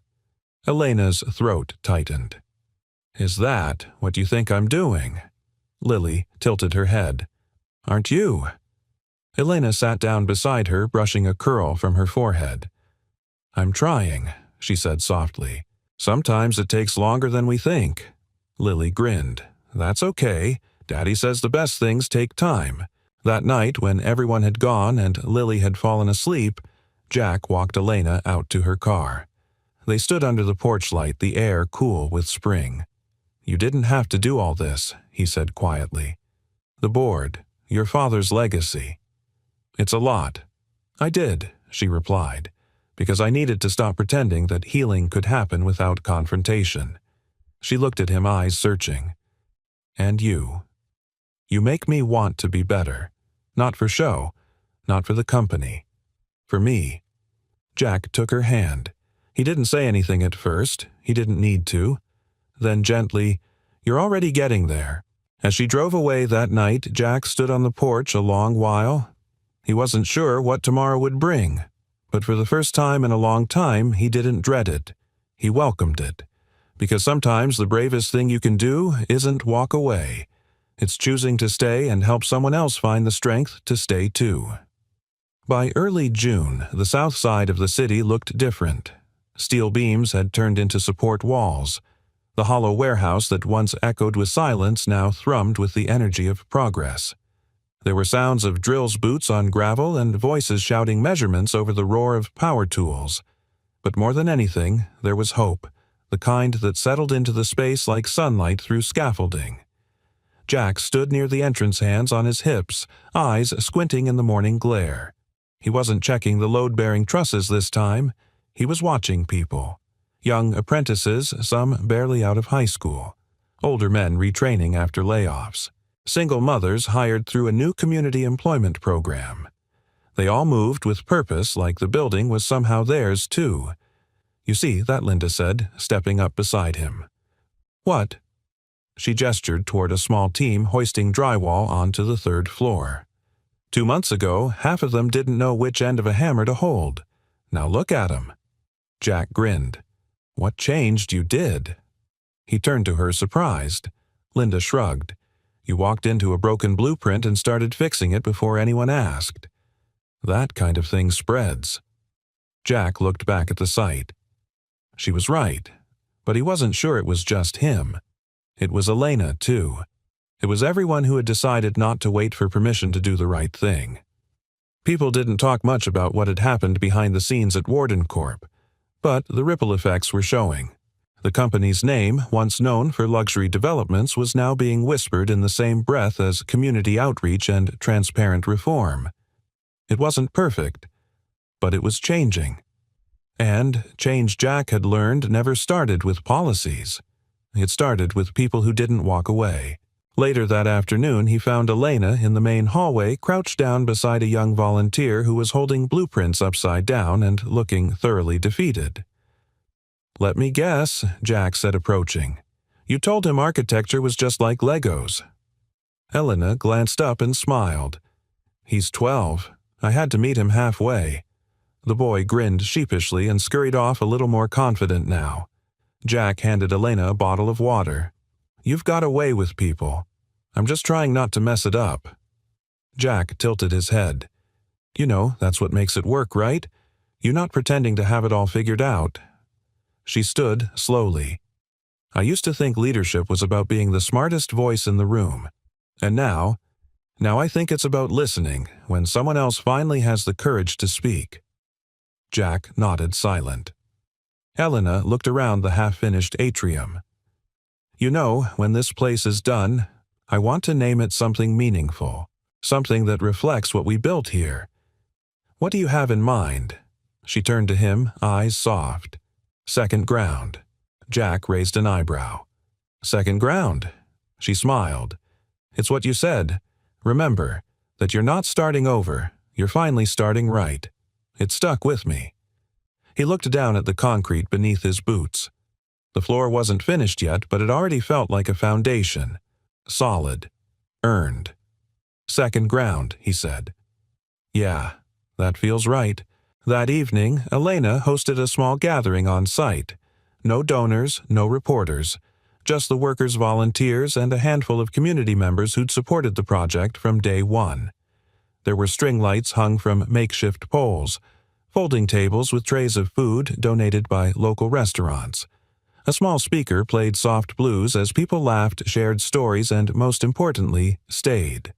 Elena's throat tightened. "Is that what you think I'm doing?" Lily tilted her head. "Aren't you?" Elena sat down beside her, brushing a curl from her forehead. "I'm trying," she said softly. "Sometimes it takes longer than we think." Lily grinned. "That's okay. Daddy says the best things take time." That night, when everyone had gone and Lily had fallen asleep, Jack walked Elena out to her car. They stood under the porch light, the air cool with spring. "You didn't have to do all this," he said quietly. "The board, your father's legacy. It's a lot." "I did," she replied, "because I needed to stop pretending that healing could happen without confrontation." She looked at him, eyes searching. "And you. You make me want to be better. Not for show, not for the company. For me." Jack took her hand. He didn't say anything at first. He didn't need to. Then gently, "You're already getting there." As she drove away that night, Jack stood on the porch a long while. He wasn't sure what tomorrow would bring, but for the first time in a long time, he didn't dread it. He welcomed it. Because sometimes the bravest thing you can do isn't walk away. It's choosing to stay and help someone else find the strength to stay too. By early June, the south side of the city looked different. Steel beams had turned into support walls. The hollow warehouse that once echoed with silence now thrummed with the energy of progress. There were sounds of drills' boots on gravel and voices shouting measurements over the roar of power tools. But more than anything, there was hope, the kind that settled into the space like sunlight through scaffolding. Jack stood near the entrance, hands on his hips, eyes squinting in the morning glare. He wasn't checking the load-bearing trusses this time. He was watching people. Young apprentices, some barely out of high school. Older men retraining after layoffs. Single mothers hired through a new community employment program. They all moved with purpose, like the building was somehow theirs too. "You see that," Linda said, stepping up beside him. "What?" She gestured toward a small team hoisting drywall onto the third floor. 2 months ago, half of them didn't know which end of a hammer to hold. Now look at 'em. Jack grinned. "What changed? You did." He turned to her, surprised. Linda shrugged. "You walked into a broken blueprint and started fixing it before anyone asked. That kind of thing spreads." Jack looked back at the site. She was right, but he wasn't sure it was just him. It was Elena, too. It was everyone who had decided not to wait for permission to do the right thing. People didn't talk much about what had happened behind the scenes at Wardencorp, but the ripple effects were showing. The company's name, once known for luxury developments, was now being whispered in the same breath as community outreach and transparent reform. It wasn't perfect, but it was changing. And change, Jack had learned, never started with policies. It started with people who didn't walk away. Later that afternoon, he found Elena in the main hallway, crouched down beside a young volunteer who was holding blueprints upside down and looking thoroughly defeated. "Let me guess," Jack said, approaching. "You told him architecture was just like Legos." Elena glanced up and smiled. "He's 12. I had to meet him halfway." The boy grinned sheepishly and scurried off, a little more confident now. Jack handed Elena a bottle of water. "You've got a way with people. I'm just trying not to mess it up." Jack tilted his head. "You know, that's what makes it work, right? You're not pretending to have it all figured out." She stood slowly. "I used to think leadership was about being the smartest voice in the room. And now I think it's about listening when someone else finally has the courage to speak." Jack nodded, silent. Elena looked around the half-finished atrium. "You know, when this place is done, I want to name it something meaningful, something that reflects what we built here. What do you have in mind?" She turned to him, eyes soft. "Second ground." Jack raised an eyebrow. "Second ground." She smiled. "It's what you said. Remember, that you're not starting over, you're finally starting right." It stuck with me. He looked down at the concrete beneath his boots. The floor wasn't finished yet, but it already felt like a foundation. Solid. Earned. "Second ground," he said. "Yeah, that feels right." That evening, Elena hosted a small gathering on site. No donors, no reporters. Just the workers, volunteers, and a handful of community members who'd supported the project from day one. There were string lights hung from makeshift poles, folding tables with trays of food donated by local restaurants. A small speaker played soft blues as people laughed, shared stories, and, most importantly, stayed.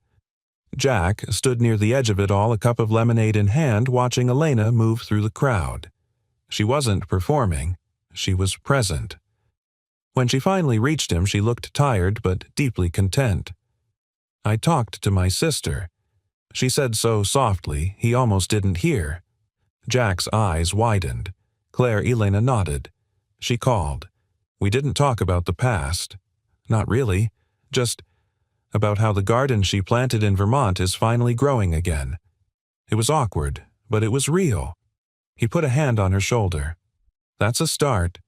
Jack stood near the edge of it all, a cup of lemonade in hand, watching Elena move through the crowd. She wasn't performing. She was present. When she finally reached him, she looked tired but deeply content. "I talked to my sister." She said so softly, he almost didn't hear. Jack's eyes widened. Claire Elena nodded. She called. "We didn't talk about the past. Not really. Just about how the garden she planted in Vermont is finally growing again. It was awkward, but it was real." He put a hand on her shoulder. "That's a start."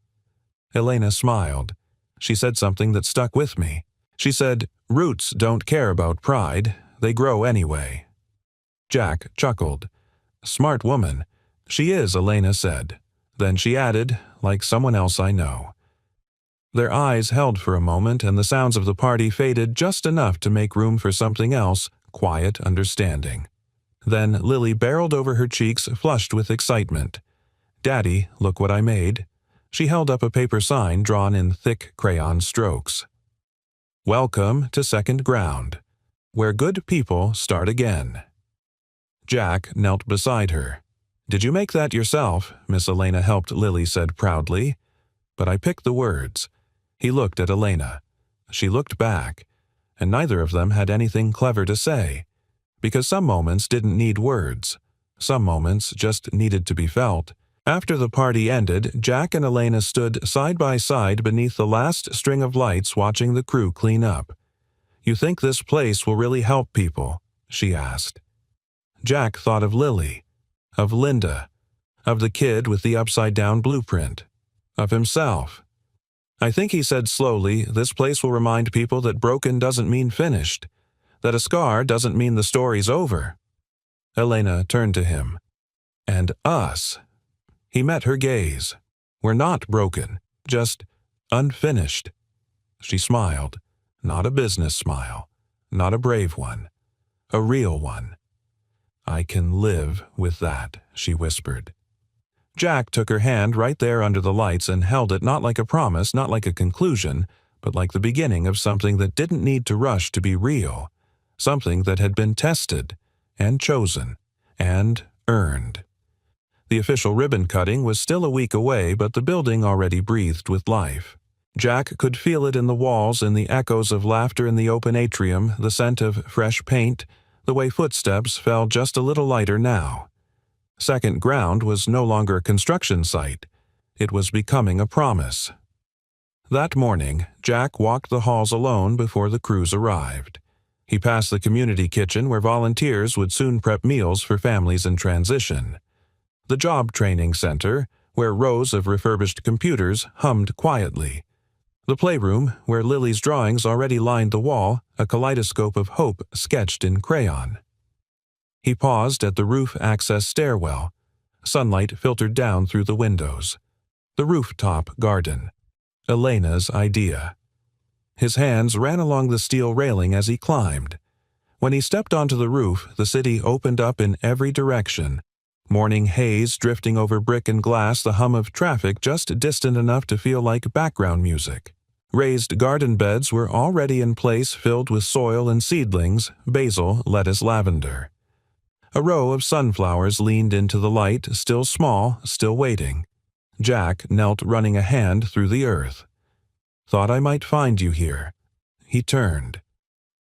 Elena smiled. She said something that stuck with me. She said, "Roots don't care about pride. They grow anyway." Jack chuckled. "Smart woman." "She is," Elena said. Then she added, "like someone else I know." Their eyes held for a moment, and the sounds of the party faded just enough to make room for something else, quiet understanding. Then Lily barreled over her cheeks, flushed with excitement. "Daddy, look what I made." She held up a paper sign drawn in thick crayon strokes. "Welcome to Second Ground, where good people start again." Jack knelt beside her. "Did you make that yourself?" Miss Elena helped, Lily said proudly. "But I picked the words." He looked at Elena. She looked back, and neither of them had anything clever to say, because some moments didn't need words. Some moments just needed to be felt. After the party ended, Jack and Elena stood side by side beneath the last string of lights watching the crew clean up. "You think this place will really help people?" she asked. Jack thought of Lily, of Linda, of the kid with the upside-down blueprint, of himself. "I think," he said slowly, "this place will remind people that broken doesn't mean finished, that a scar doesn't mean the story's over." Elena turned to him. "And us." He met her gaze. "We're not broken, just unfinished." She smiled. Not a business smile. Not a brave one. A real one. "I can live with that," she whispered. Jack took her hand right there under the lights and held it, not like a promise, not like a conclusion, but like the beginning of something that didn't need to rush to be real, something that had been tested and chosen and earned. The official ribbon cutting was still a week away, but the building already breathed with life. Jack could feel it in the walls, in the echoes of laughter in the open atrium, the scent of fresh paint, the way footsteps fell just a little lighter now. Second Ground was no longer a construction site. It was becoming a promise. That morning, Jack walked the halls alone before the crews arrived. He passed the community kitchen where volunteers would soon prep meals for families in transition. The job training center, where rows of refurbished computers hummed quietly. The playroom, where Lily's drawings already lined the wall, a kaleidoscope of hope sketched in crayon. He paused at the roof access stairwell. Sunlight filtered down through the windows. The rooftop garden. Elena's idea. His hands ran along the steel railing as he climbed. When he stepped onto the roof, the city opened up in every direction. Morning haze drifting over brick and glass, the hum of traffic just distant enough to feel like background music. Raised garden beds were already in place, filled with soil and seedlings, basil, lettuce, lavender. A row of sunflowers leaned into the light, still small, still waiting. Jack knelt, running a hand through the earth. "Thought I might find you here." He turned.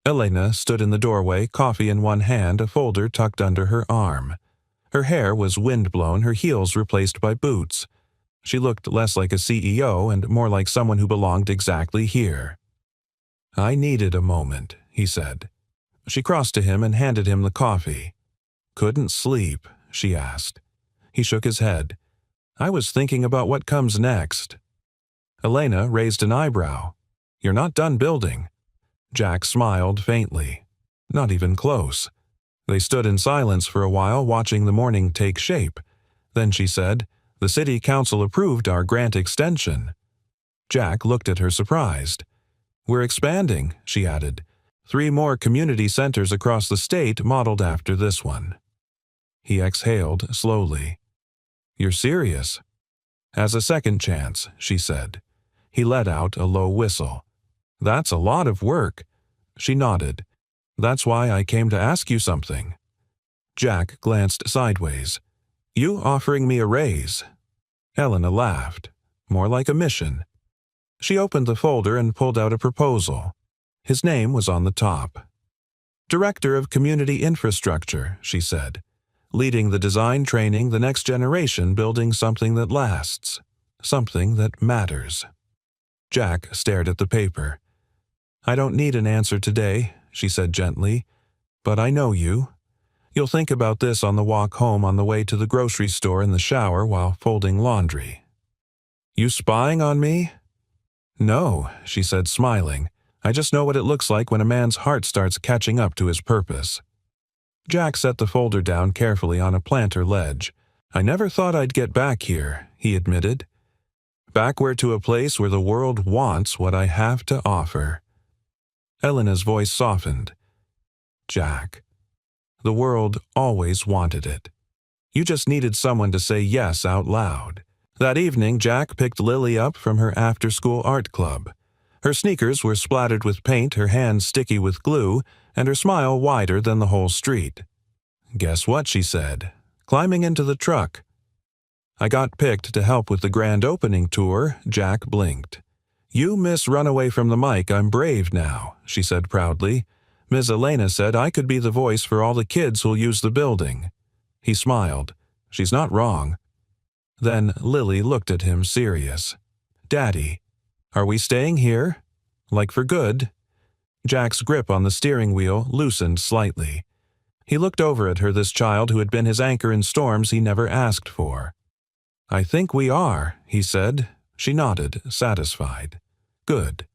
Elena stood in the doorway, coffee in one hand, a folder tucked under her arm. Her hair was windblown, her heels replaced by boots. She looked less like a CEO and more like someone who belonged exactly here. "I needed a moment," he said. She crossed to him and handed him the coffee. "Couldn't sleep?" she asked. He shook his head. "I was thinking about what comes next." Elena raised an eyebrow. "You're not done building." Jack smiled faintly. Not even close. They stood in silence for a while, watching the morning take shape. Then she said, "The city council approved our grant extension." Jack looked at her surprised. "We're expanding," she added. 3 more community centers across the state modeled after this one. He exhaled slowly. You're serious? As a second chance, she said. He let out a low whistle. That's a lot of work. She nodded. That's why I came to ask you something. Jack glanced sideways. You offering me a raise? Elena laughed. More like a mission. She opened the folder and pulled out a proposal. His name was on the top. Director of Community Infrastructure, she said. Leading the design training the next generation, building something that lasts. Something that matters. Jack stared at the paper. I don't need an answer today, she said gently. But I know you. You'll think about this on the walk home, on the way to the grocery store, in the shower while folding laundry. You spying on me? No, she said, smiling. I just know what it looks like when a man's heart starts catching up to his purpose. Jack set the folder down carefully on a planter ledge. I never thought I'd get back here, he admitted. Backward to a place where the world wants what I have to offer. Elena's voice softened. Jack, the world always wanted it. You just needed someone to say yes out loud. That evening, Jack picked Lily up from her after-school art club. Her sneakers were splattered with paint, her hands sticky with glue, and her smile wider than the whole street. Guess what, she said, climbing into the truck. I got picked to help with the grand opening tour, Jack blinked. You miss Runaway from the Mic, I'm brave now, she said proudly. Ms. Elena said I could be the voice for all the kids who'll use the building. He smiled. She's not wrong. Then Lily looked at him serious. Daddy, are we staying here? Like for good? Jack's grip on the steering wheel loosened slightly. He looked over at her, this child who had been his anchor in storms he never asked for. I think we are, he said. She nodded, satisfied. Good.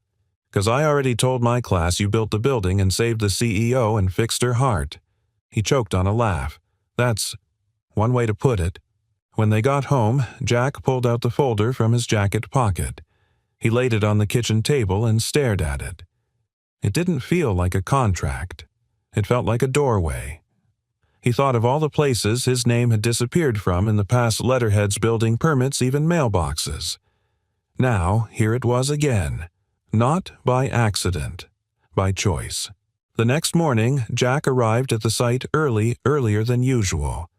'Cause I already told my class you built the building and saved the CEO and fixed her heart. He choked on a laugh. That's one way to put it. When they got home, Jack pulled out the folder from his jacket pocket. He laid it on the kitchen table and stared at it. It didn't feel like a contract. It felt like a doorway. He thought of all the places his name had disappeared from in the past, letterheads, building permits, even mailboxes. Now, here it was again. Not by accident, by choice. The next morning, Jack arrived at the site earlier than usual.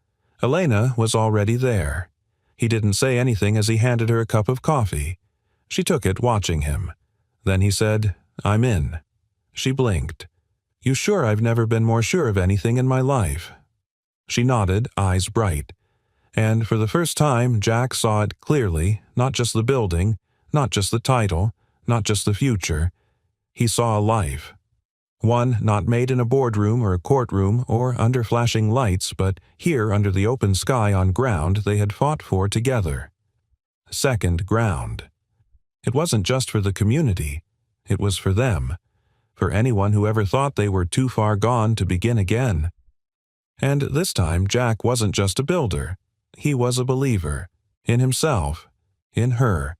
Elena was already there. He didn't say anything as he handed her a cup of coffee. She took it, watching him. Then he said, I'm in. She blinked. You sure? I've never been more sure of anything in my life. She nodded, eyes bright. And for the first time, Jack saw it clearly, not just the building, not just the title, not just the future. He saw a life. One not made in a boardroom or a courtroom or under flashing lights, but here under the open sky on ground they had fought for together. Second ground. It wasn't just for the community. It was for them. For anyone who ever thought they were too far gone to begin again. And this time Jack wasn't just a builder. He was a believer. In himself. In her.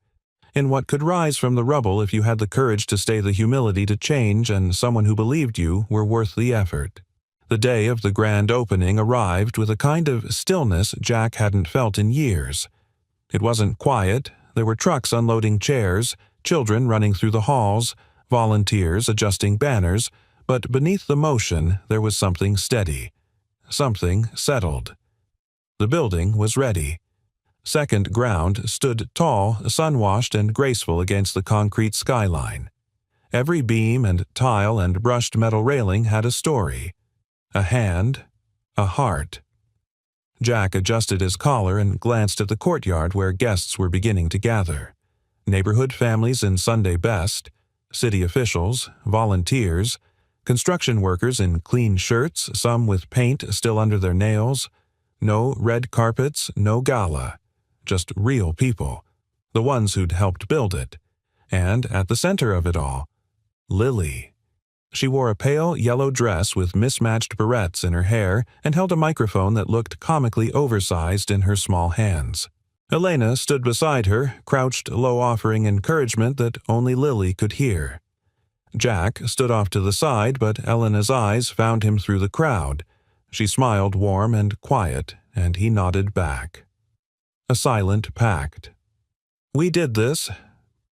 In what could rise from the rubble if you had the courage to stay, the humility to change, and someone who believed you were worth the effort. The day of the grand opening arrived with a kind of stillness Jack hadn't felt in years. It wasn't quiet. There were trucks unloading chairs, children running through the halls, volunteers adjusting banners, but beneath the motion there was something steady. Something settled. The building was ready. Second ground stood tall, sun-washed and graceful against the concrete skyline. Every beam and tile and brushed metal railing had a story. A hand, a heart. Jack adjusted his collar and glanced at the courtyard where guests were beginning to gather. Neighborhood families in Sunday best, city officials, volunteers, construction workers in clean shirts, some with paint still under their nails. No red carpets, no gala. Just real people, the ones who'd helped build it. And at the center of it all, Lily. She wore a pale yellow dress with mismatched barrettes in her hair and held a microphone that looked comically oversized in her small hands. Elena stood beside her, crouched low, offering encouragement that only Lily could hear. Jack stood off to the side, but Elena's eyes found him through the crowd. She smiled warm and quiet, and he nodded back. A silent pact. "We did this."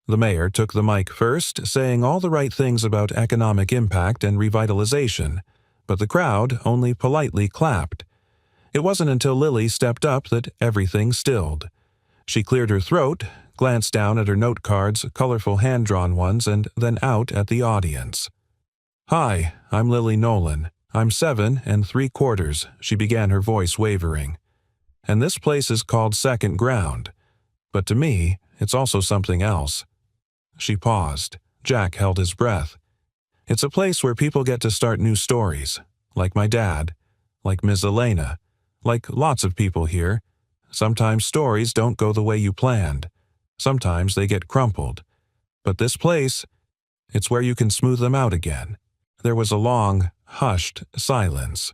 The mayor took the mic first, saying all the right things about economic impact and revitalization, but the crowd only politely clapped. It wasn't until Lily stepped up that everything stilled. She cleared her throat, glanced down at her note cards, colorful hand-drawn ones, and then out at the audience. "Hi, I'm Lily Nolan. I'm 7 3/4, she began, her voice wavering. "And this place is called Second Ground. But to me, it's also something else." She paused. Jack held his breath. "It's a place where people get to start new stories, like my dad, like Ms. Elena, like lots of people here. Sometimes stories don't go the way you planned. Sometimes they get crumpled. But this place, it's where you can smooth them out again." There was a long, hushed silence.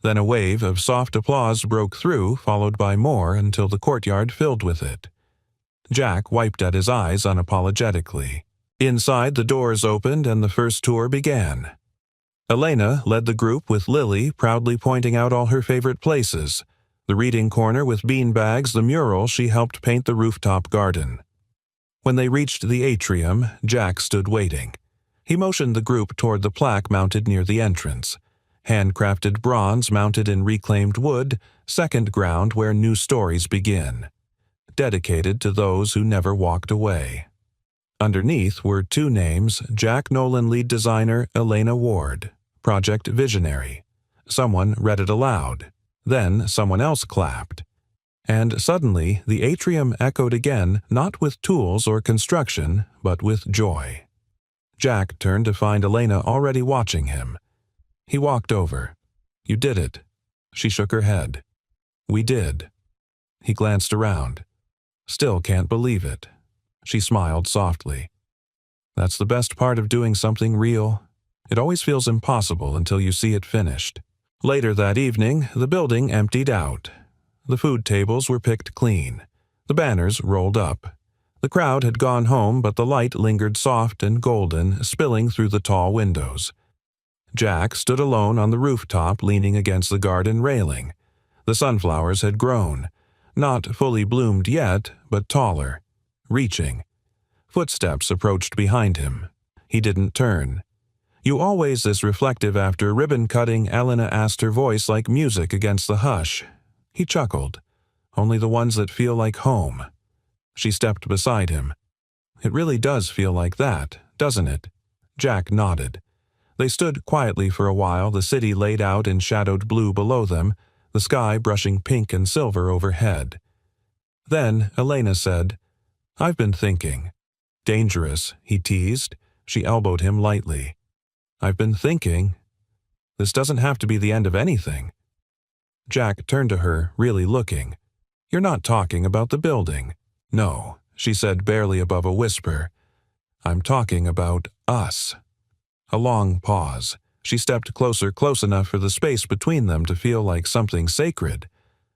Then a wave of soft applause broke through, followed by more until the courtyard filled with it. Jack wiped at his eyes unapologetically. Inside, the doors opened and the first tour began. Elena led the group with Lily proudly pointing out all her favorite places: the reading corner with beanbags, the mural she helped paint, the rooftop garden. When they reached the atrium, Jack stood waiting. He motioned the group toward the plaque mounted near the entrance. Handcrafted bronze mounted in reclaimed wood, Second Ground, where new stories begin. Dedicated to those who never walked away. Underneath were 2 names: Jack Nolan lead designer, Elena Ward, project visionary. Someone read it aloud. Then someone else clapped. And suddenly the atrium echoed again, not with tools or construction, but with joy. Jack turned to find Elena already watching him. He walked over. "You did it." She shook her head. "We did." He glanced around. "Still can't believe it." She smiled softly. "That's the best part of doing something real. It always feels impossible until you see it finished." Later that evening, the building emptied out. The food tables were picked clean. The banners rolled up. The crowd had gone home, but the light lingered soft and golden, spilling through the tall windows. Jack stood alone on the rooftop, leaning against the garden railing. The sunflowers had grown. Not fully bloomed yet, but taller. Reaching. Footsteps approached behind him. He didn't turn. "You always this reflective after ribbon-cutting?" Elena asked, her voice like music against the hush. He chuckled. "Only the ones that feel like home." She stepped beside him. "It really does feel like that, doesn't it?" Jack nodded. They stood quietly for a while, the city laid out in shadowed blue below them, the sky brushing pink and silver overhead. Then Elena said, "I've been thinking." "Dangerous," he teased. She elbowed him lightly. "I've been thinking. This doesn't have to be the end of anything." Jack turned to her, really looking. "You're not talking about the building." "No," she said barely above a whisper. "I'm talking about us." A long pause. She stepped closer, close enough for the space between them to feel like something sacred.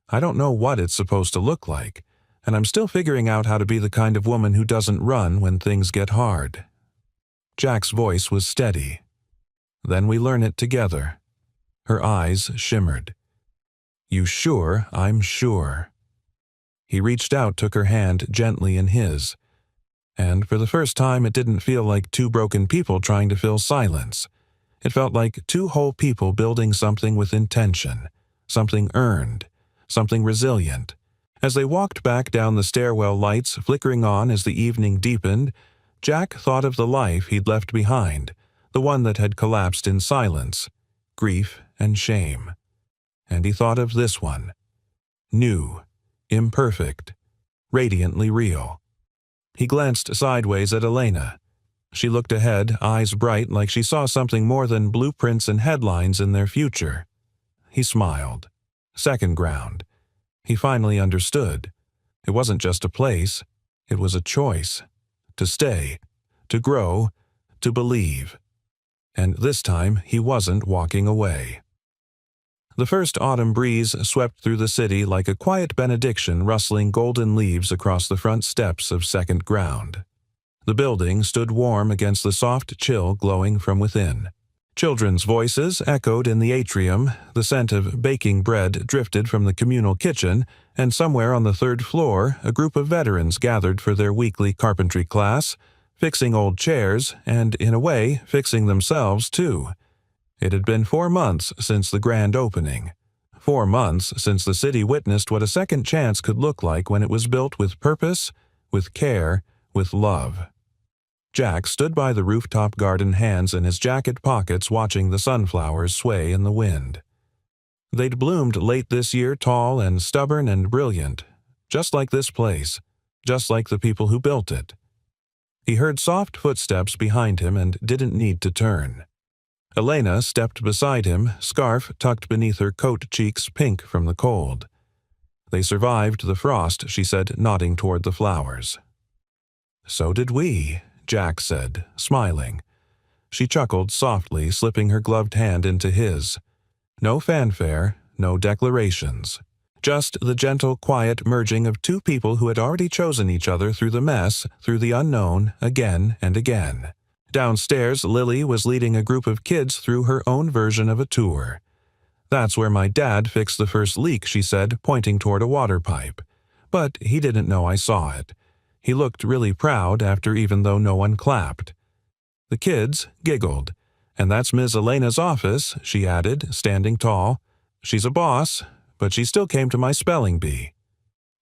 "I don't know what it's supposed to look like, and I'm still figuring out how to be the kind of woman who doesn't run when things get hard." Jack's voice was steady. "Then we learn it together." Her eyes shimmered. "You sure I'm sure?" He reached out, took her hand gently in his. And for the first time, it didn't feel like 2 broken people trying to fill silence. It felt like 2 whole people building something with intention, something earned, something resilient. As they walked back down the stairwell, lights flickering on as the evening deepened, Jack thought of the life he'd left behind, the one that had collapsed in silence, grief and shame. And he thought of this one. New, imperfect, radiantly real. He glanced sideways at Elena. She looked ahead, eyes bright like she saw something more than blueprints and headlines in their future. He smiled. Second Ground. He finally understood. It wasn't just a place. It was a choice. To stay, to grow, to believe. And this time he wasn't walking away. The first autumn breeze swept through the city like a quiet benediction, rustling golden leaves across the front steps of Second Ground. The building stood warm against the soft chill glowing from within. Children's voices echoed in the atrium, the scent of baking bread drifted from the communal kitchen, and somewhere on the third floor a group of veterans gathered for their weekly carpentry class, fixing old chairs and, in a way, fixing themselves too. It had been 4 months since the grand opening. 4 months since the city witnessed what a second chance could look like when it was built with purpose, with care, with love. Jack stood by the rooftop garden, hands in his jacket pockets, watching the sunflowers sway in the wind. They'd bloomed late this year, tall and stubborn and brilliant, just like this place, just like the people who built it. He heard soft footsteps behind him and didn't need to turn. Elena stepped beside him, scarf tucked beneath her coat, cheeks pink from the cold. They survived the frost, she said, nodding toward the flowers. So did we, Jack said, smiling. She chuckled softly, slipping her gloved hand into his. No fanfare, no declarations. Just the gentle, quiet merging of two people who had already chosen each other through the mess, through the unknown, again and again. Downstairs, Lily was leading a group of kids through her own version of a tour. That's where my dad fixed the first leak, she said, pointing toward a water pipe. But he didn't know I saw it. He looked really proud after, even though no one clapped. The kids giggled. And that's Ms. Elena's office, she added, standing tall. She's a boss, but she still came to my spelling bee.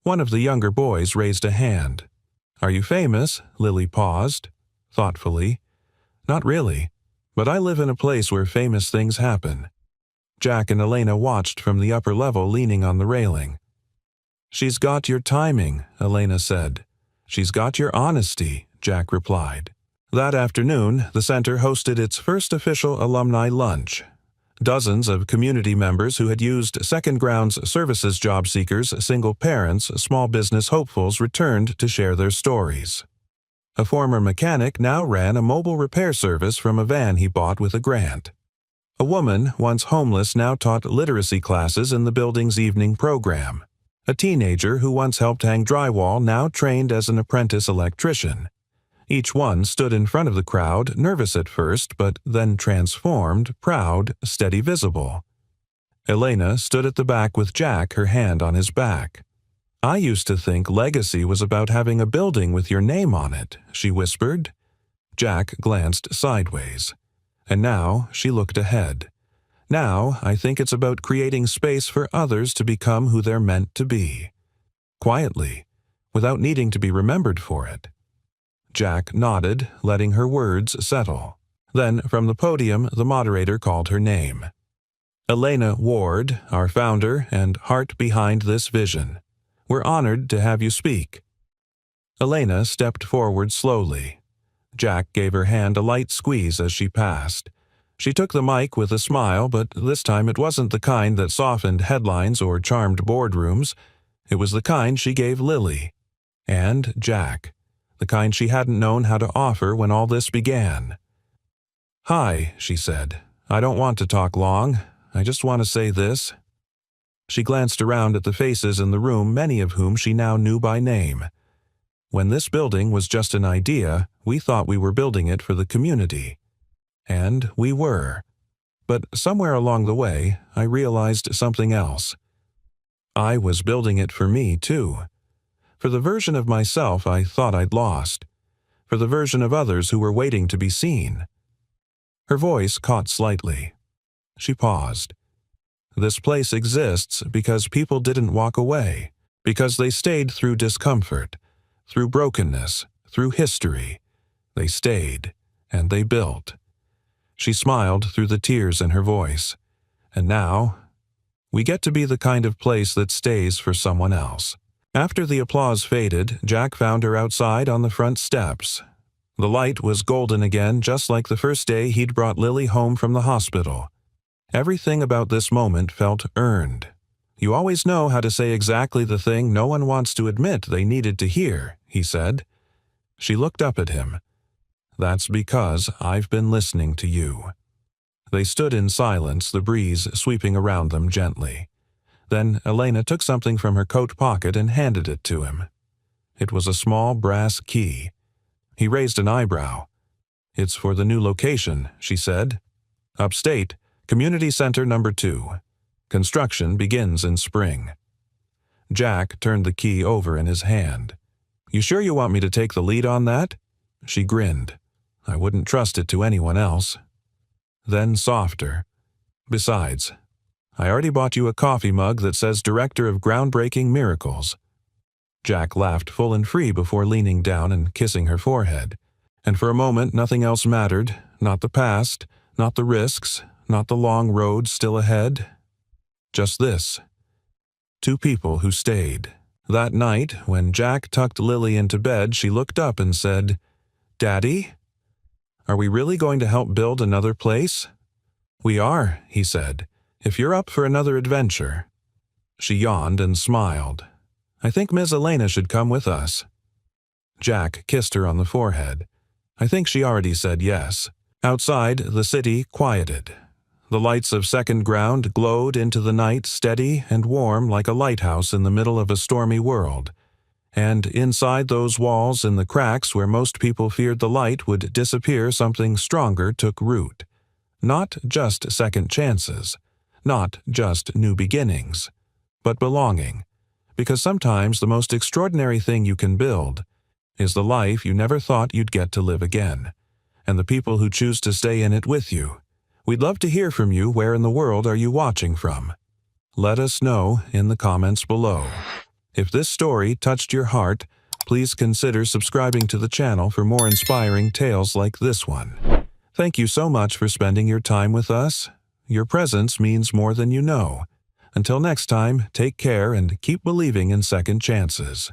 One of the younger boys raised a hand. Are you famous? Lily paused, thoughtfully. Not really, but I live in a place where famous things happen. Jack and Elena watched from the upper level, leaning on the railing. She's got your timing, Elena said. She's got your honesty, Jack replied. That afternoon, the center hosted its first official alumni lunch. Dozens of community members who had used Second Ground's services, job seekers, single parents, small business hopefuls returned to share their stories. A former mechanic now ran a mobile repair service from a van he bought with a grant. A woman, once homeless, now taught literacy classes in the building's evening program. A teenager who once helped hang drywall now trained as an apprentice electrician. Each one stood in front of the crowd, nervous at first, but then transformed, proud, steady, visible. Elena stood at the back with Jack, her hand on his back. I used to think legacy was about having a building with your name on it, she whispered. Jack glanced sideways. And now she looked ahead. Now I think it's about creating space for others to become who they're meant to be. Quietly, without needing to be remembered for it. Jack nodded, letting her words settle. Then, from the podium, the moderator called her name. Elena Ward, our founder and heart behind this vision. We're honored to have you speak. Elena stepped forward slowly. Jack gave her hand a light squeeze as she passed. She took the mic with a smile, but this time it wasn't the kind that softened headlines or charmed boardrooms. It was the kind she gave Lily. And Jack. The kind she hadn't known how to offer when all this began. Hi, she said. I don't want to talk long. I just want to say this. She glanced around at the faces in the room, many of whom she now knew by name. When this building was just an idea, we thought we were building it for the community. And we were. But somewhere along the way, I realized something else. I was building it for me, too. For the version of myself I thought I'd lost. For the version of others who were waiting to be seen. Her voice caught slightly. She paused. This place exists because people didn't walk away, because they stayed through discomfort, through brokenness, through history. They stayed, and they built. She smiled through the tears in her voice. And now, we get to be the kind of place that stays for someone else. After the applause faded, Jack found her outside on the front steps. The light was golden again, just like the first day he'd brought Lily home from the hospital. Everything about this moment felt earned. You always know how to say exactly the thing no one wants to admit they needed to hear, he said. She looked up at him. That's because I've been listening to you. They stood in silence, the breeze sweeping around them gently. Then Elena took something from her coat pocket and handed it to him. It was a small brass key. He raised an eyebrow. "It's for the new location," she said. "Upstate, Community Center number 2. Construction begins in spring." Jack turned the key over in his hand. "You sure you want me to take the lead on that?" She grinned. "I wouldn't trust it to anyone else." Then softer. "Besides, I already bought you a coffee mug that says Director of Groundbreaking Miracles." Jack laughed full and free before leaning down and kissing her forehead. And for a moment nothing else mattered, not the past, not the risks, not the long road still ahead. Just this. 2 people who stayed. That night, when Jack tucked Lily into bed, she looked up and said, "Daddy? Are we really going to help build another place?" "We are," he said, "if you're up for another adventure." She yawned and smiled. "I think Miss Elena should come with us." Jack kissed her on the forehead. I think she already said yes. Outside, the city quieted. The lights of Second Ground glowed into the night, steady and warm like a lighthouse in the middle of a stormy world. And inside those walls, in the cracks where most people feared the light would disappear, something stronger took root. Not just second chances, not just new beginnings, but belonging. Because sometimes the most extraordinary thing you can build is the life you never thought you'd get to live again, and the people who choose to stay in it with you. We'd love to hear from you. Where in the world are you watching from? Let us know in the comments below. If this story touched your heart, please consider subscribing to the channel for more inspiring tales like this one. Thank you so much for spending your time with us. Your presence means more than you know. Until next time, take care and keep believing in second chances.